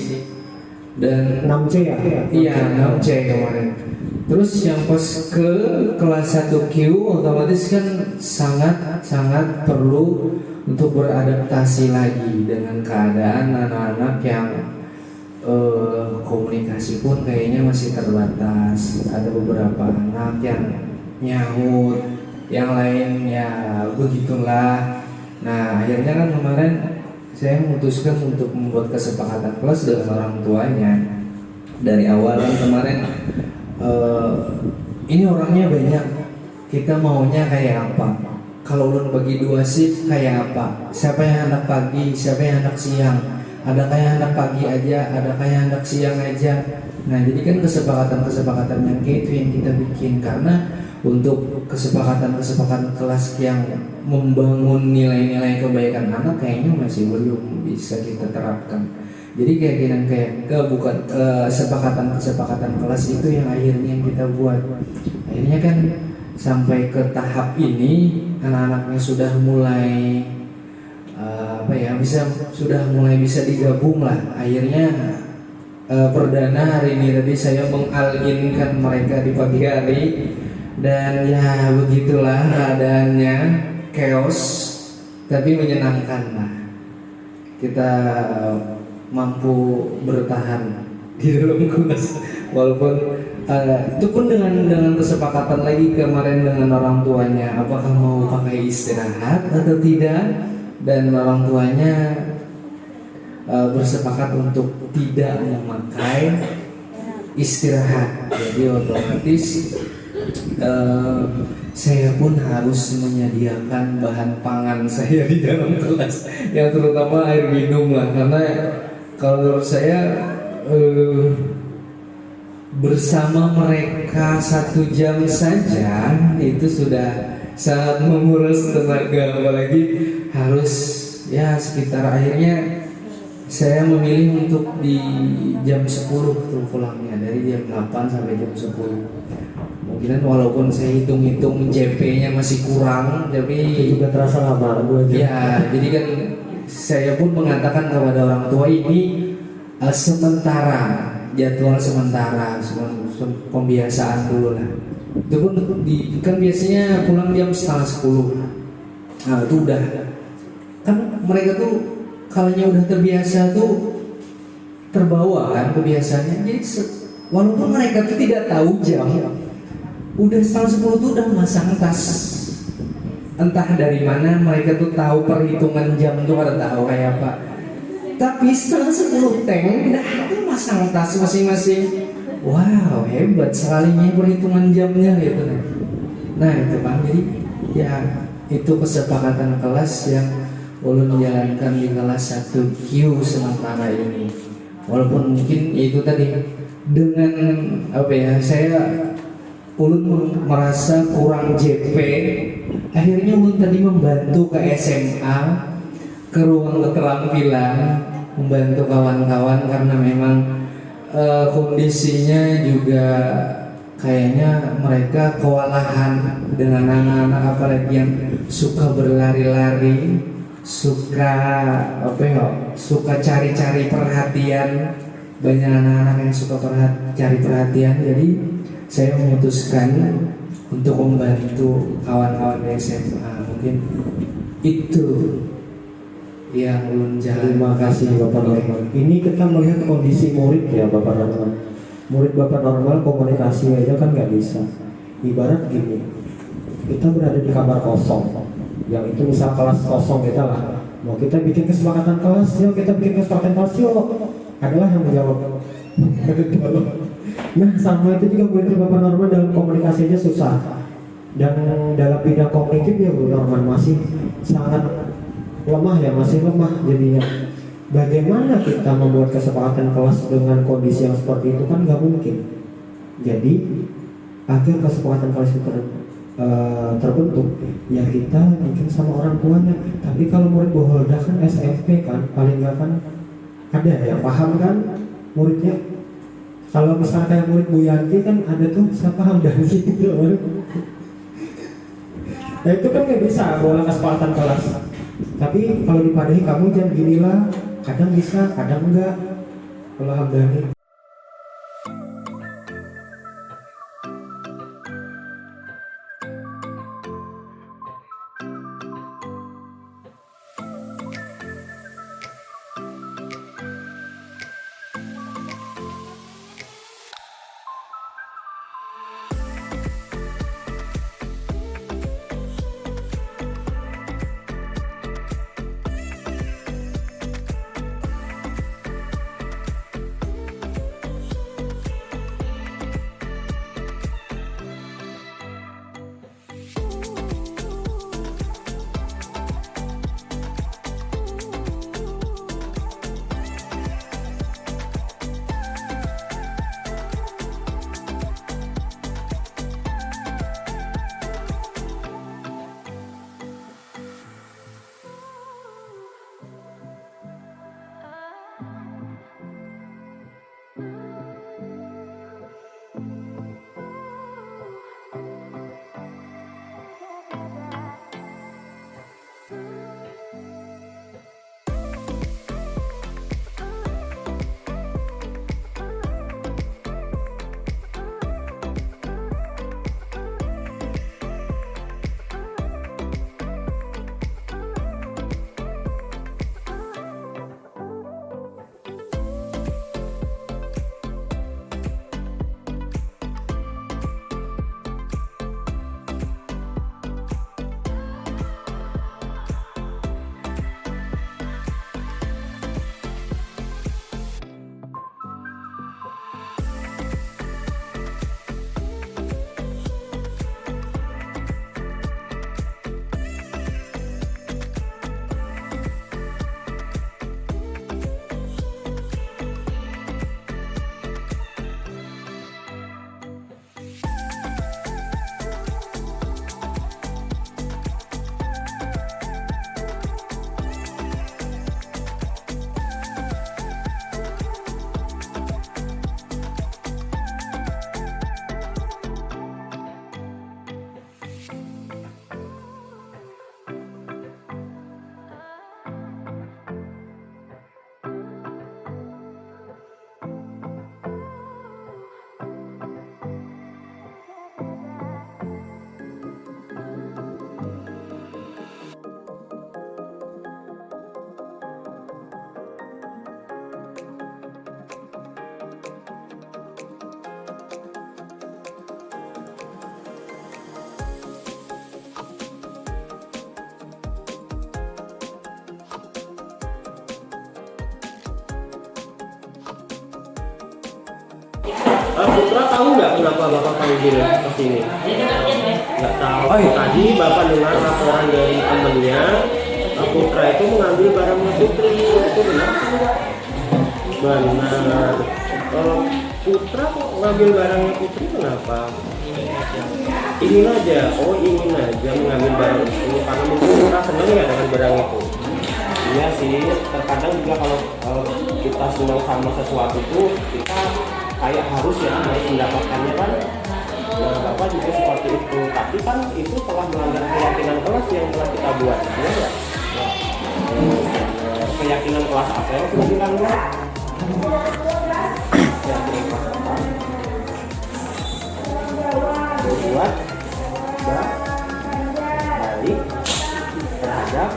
Dan 6C ya? Iya 6C kemarin. Terus yang pas ke kelas 1Q otomatis kan sangat perlu untuk beradaptasi lagi dengan keadaan anak-anak yang komunikasi pun kayaknya masih terbatas. Ada beberapa anak yang nyaut, yang lain ya begitulah. Nah akhirnya kan kemarin saya memutuskan untuk membuat kesepakatan kelas dengan orang tuanya dari awal kan kemarin ini orangnya banyak, kita maunya kayak apa? Kalau ulun bagi 2 shift kayak apa? Siapa yang anak pagi, siapa yang anak siang? Ada kayak anak pagi aja, ada kayak anak siang aja. Nah jadi kan kesepakatan yang kayak itu yang kita bikin, karena untuk kesepakatan kelas yang membangun nilai-nilai kebaikan anak kayaknya masih belum bisa kita terapkan. Jadi keyakinan bukan kesepakatan kelas itu yang akhirnya kita buat. Akhirnya kan sampai ke tahap ini anak-anaknya sudah mulai sudah mulai bisa digabung lah. Akhirnya perdana hari ini tadi saya mengalinkan mereka di pagi hari, dan ya begitulah keadaannya, chaos tapi menyenangkan lah. Kita mampu bertahan di dalam kelas walaupun itu pun dengan kesepakatan lagi kemarin dengan orang tuanya, apakah mau pakai istirahat atau tidak, dan orang tuanya bersepakat untuk tidak memakai istirahat. Jadi otomatis saya pun harus menyediakan bahan pangan saya di dalam kelas, yang terutama air minum lah, karena kalau menurut saya bersama mereka 1 jam saja itu sudah sangat menguras tenaga, apalagi harus ya sekitar, akhirnya saya memilih untuk di jam 10 tuh pulangnya, dari jam 8 sampai jam 10. Mungkin walaupun saya hitung-hitung JP-nya masih kurang, tapi Itu juga terasa lama gue aja. ya, jadi kan saya pun mengatakan kepada orang tua ini sementara, jadwal sementara, pembiasaan dulu lah. Itu pun kan biasanya pulang jam setengah 10. Nah itu udah, kan mereka tuh kalanya udah terbiasa tuh terbawa kan kebiasaannya. Jadi walaupun mereka tuh tidak tahu jam, udah setengah 10 tuh udah masang tas. Entah dari mana mereka tuh tahu perhitungan jam tuh, pada tahu kayak apa. Tapi setengah 10 teng dah tuh masang tas masing-masing. Wow, hebat sekali nih perhitungan jamnya gitu. Nah itu Pak, jadi ya itu kesepakatan kelas yang ulun jalankan di kelas 1Q sementara ini. Walaupun mungkin itu tadi dengan saya ulun merasa kurang JP, akhirnya ulun tadi membantu ke SMA, ke ruang keterampilan, membantu kawan-kawan karena memang kondisinya juga kayaknya mereka kewalahan dengan anak-anak, apalagi yang suka berlari-lari, suka cari-cari perhatian. Banyak anak-anak yang suka cari perhatian, jadi saya memutuskan untuk membantu kawan-kawan di SMA. Mungkin itu yang ulun jalan. Terima kasih Bapak Norman. Ini kita melihat kondisi murid ya Bapak Norman. Murid Bapak Norman komunikasi aja kan nggak bisa. Ibarat gini, kita berada di kamar kosong, yang itu misal kelas kosong kita lah. Mau kita bikin kesepakatan kelas, yuk kita bikin kesepakatan kelas yuk. Adalah yang menjawab. Nah sama itu juga murid Bapak Norman dalam komunikasi aja susah. Dan dalam bidang kognitif ya Bu Norman masih sangat lemah ya, masih lemah jadinya. Bagaimana kita membuat kesepakatan kelas dengan kondisi yang seperti itu kan nggak mungkin. Jadi agar kesepakatan kelas itu terbentuk, ya kita bikin sama orang tuanya. Tapi kalau murid Bu Holda kan SMP kan, paling nggak kan ada yang paham kan muridnya. Kalau misalnya kayak murid Bu Yanti kan ada tuh siapa Hamdani gitu. Nah itu kan nggak bisa bola kesepakatan kelas. Tapi kalau dipadahi kamu jam ginilah, kadang bisa, kadang enggak. Kalau Hamdani. Putra tahu nggak kenapa Bapak panggil ke sini? Nggak tahu. Tadi Bapak dengar laporan dari temennya, Putra itu mengambil barangnya Putri. Itu benar tidak? Benar. Kalau Putra kok ngambil barangnya Putri kenapa? Ingin aja mengambil barang itu karena mungkin Putra senang ya dengan barang itu. Iya sih, terkadang juga kalau kita senang sama sesuatu tuh kita kayak harus mendapatkannya kan. Nah, Bapak juga seperti itu, tapi kan itu telah melanggar keyakinan kelas yang telah kita buat, ya nggak? Keyakinan kelas apa yang sudah dilanggar? Keyakinan kelas apa? Berbuat baik terhadap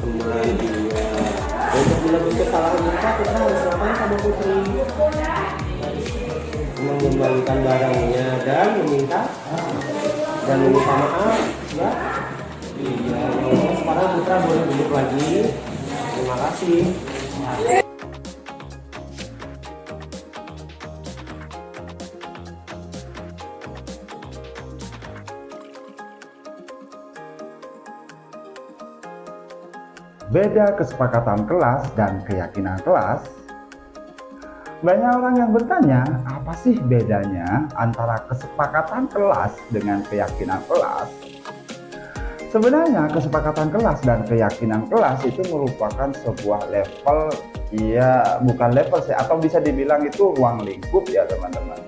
teman dia. Untuk menebus kesalahan mereka, kita harus ngapain sama Putri? Mengembalikan barangnya dan meminta maaf, ya. Iya, sekarang Putra boleh duduk lagi. Terima kasih. Beda kesepakatan kelas dan keyakinan kelas. Banyak orang yang bertanya, apa sih bedanya antara kesepakatan kelas dengan keyakinan kelas? Sebenarnya kesepakatan kelas dan keyakinan kelas itu merupakan sebuah level, ya bukan level sih, atau bisa dibilang itu ruang lingkup ya teman-teman.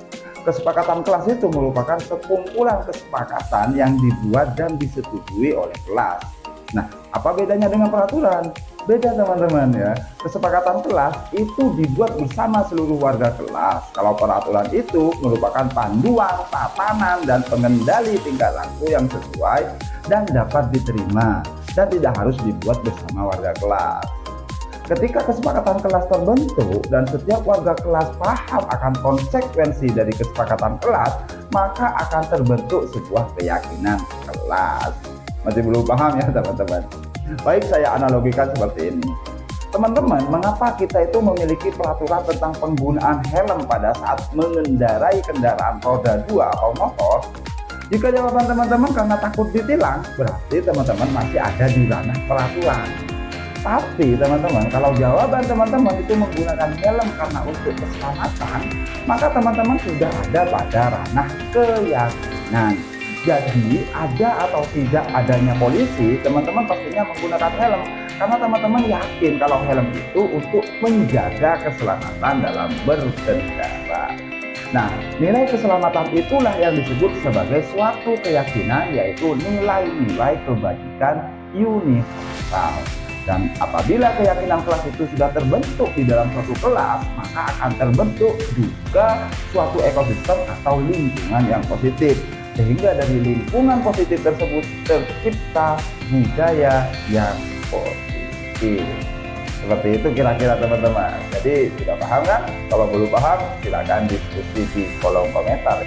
Kesepakatan kelas itu merupakan sekumpulan kesepakatan yang dibuat dan disetujui oleh kelas. Nah, apa bedanya dengan peraturan? Beda teman-teman ya. Kesepakatan kelas itu dibuat bersama seluruh warga kelas. Kalau peraturan itu merupakan panduan, tatanan, dan pengendali tingkah laku yang sesuai dan dapat diterima dan tidak harus dibuat bersama warga kelas. Ketika kesepakatan kelas terbentuk dan setiap warga kelas paham akan konsekuensi dari kesepakatan kelas, maka akan terbentuk sebuah keyakinan kelas. Masih belum paham ya teman-teman? Baik, saya analogikan seperti ini. Teman-teman, mengapa kita itu memiliki peraturan tentang penggunaan helm pada saat mengendarai kendaraan roda 2 atau motor? Jika jawaban teman-teman karena takut ditilang, berarti teman-teman masih ada di ranah peraturan. Tapi teman-teman, kalau jawaban teman-teman itu menggunakan helm karena untuk keselamatan, maka teman-teman sudah ada pada ranah keyakinan. Jadi ada atau tidak adanya polisi, teman-teman pastinya menggunakan helm karena teman-teman yakin kalau helm itu untuk menjaga keselamatan dalam berkendara. Nah, nilai keselamatan itulah yang disebut sebagai suatu keyakinan, yaitu nilai-nilai kebajikan universal. Dan apabila keyakinan kelas itu sudah terbentuk di dalam suatu kelas, maka akan terbentuk juga suatu ekosistem atau lingkungan yang positif. Sehingga dari lingkungan positif tersebut tercipta budaya yang positif. Seperti itu kira-kira teman-teman. Jadi sudah paham kan? Kalau belum paham silakan diskusi di kolom komentar.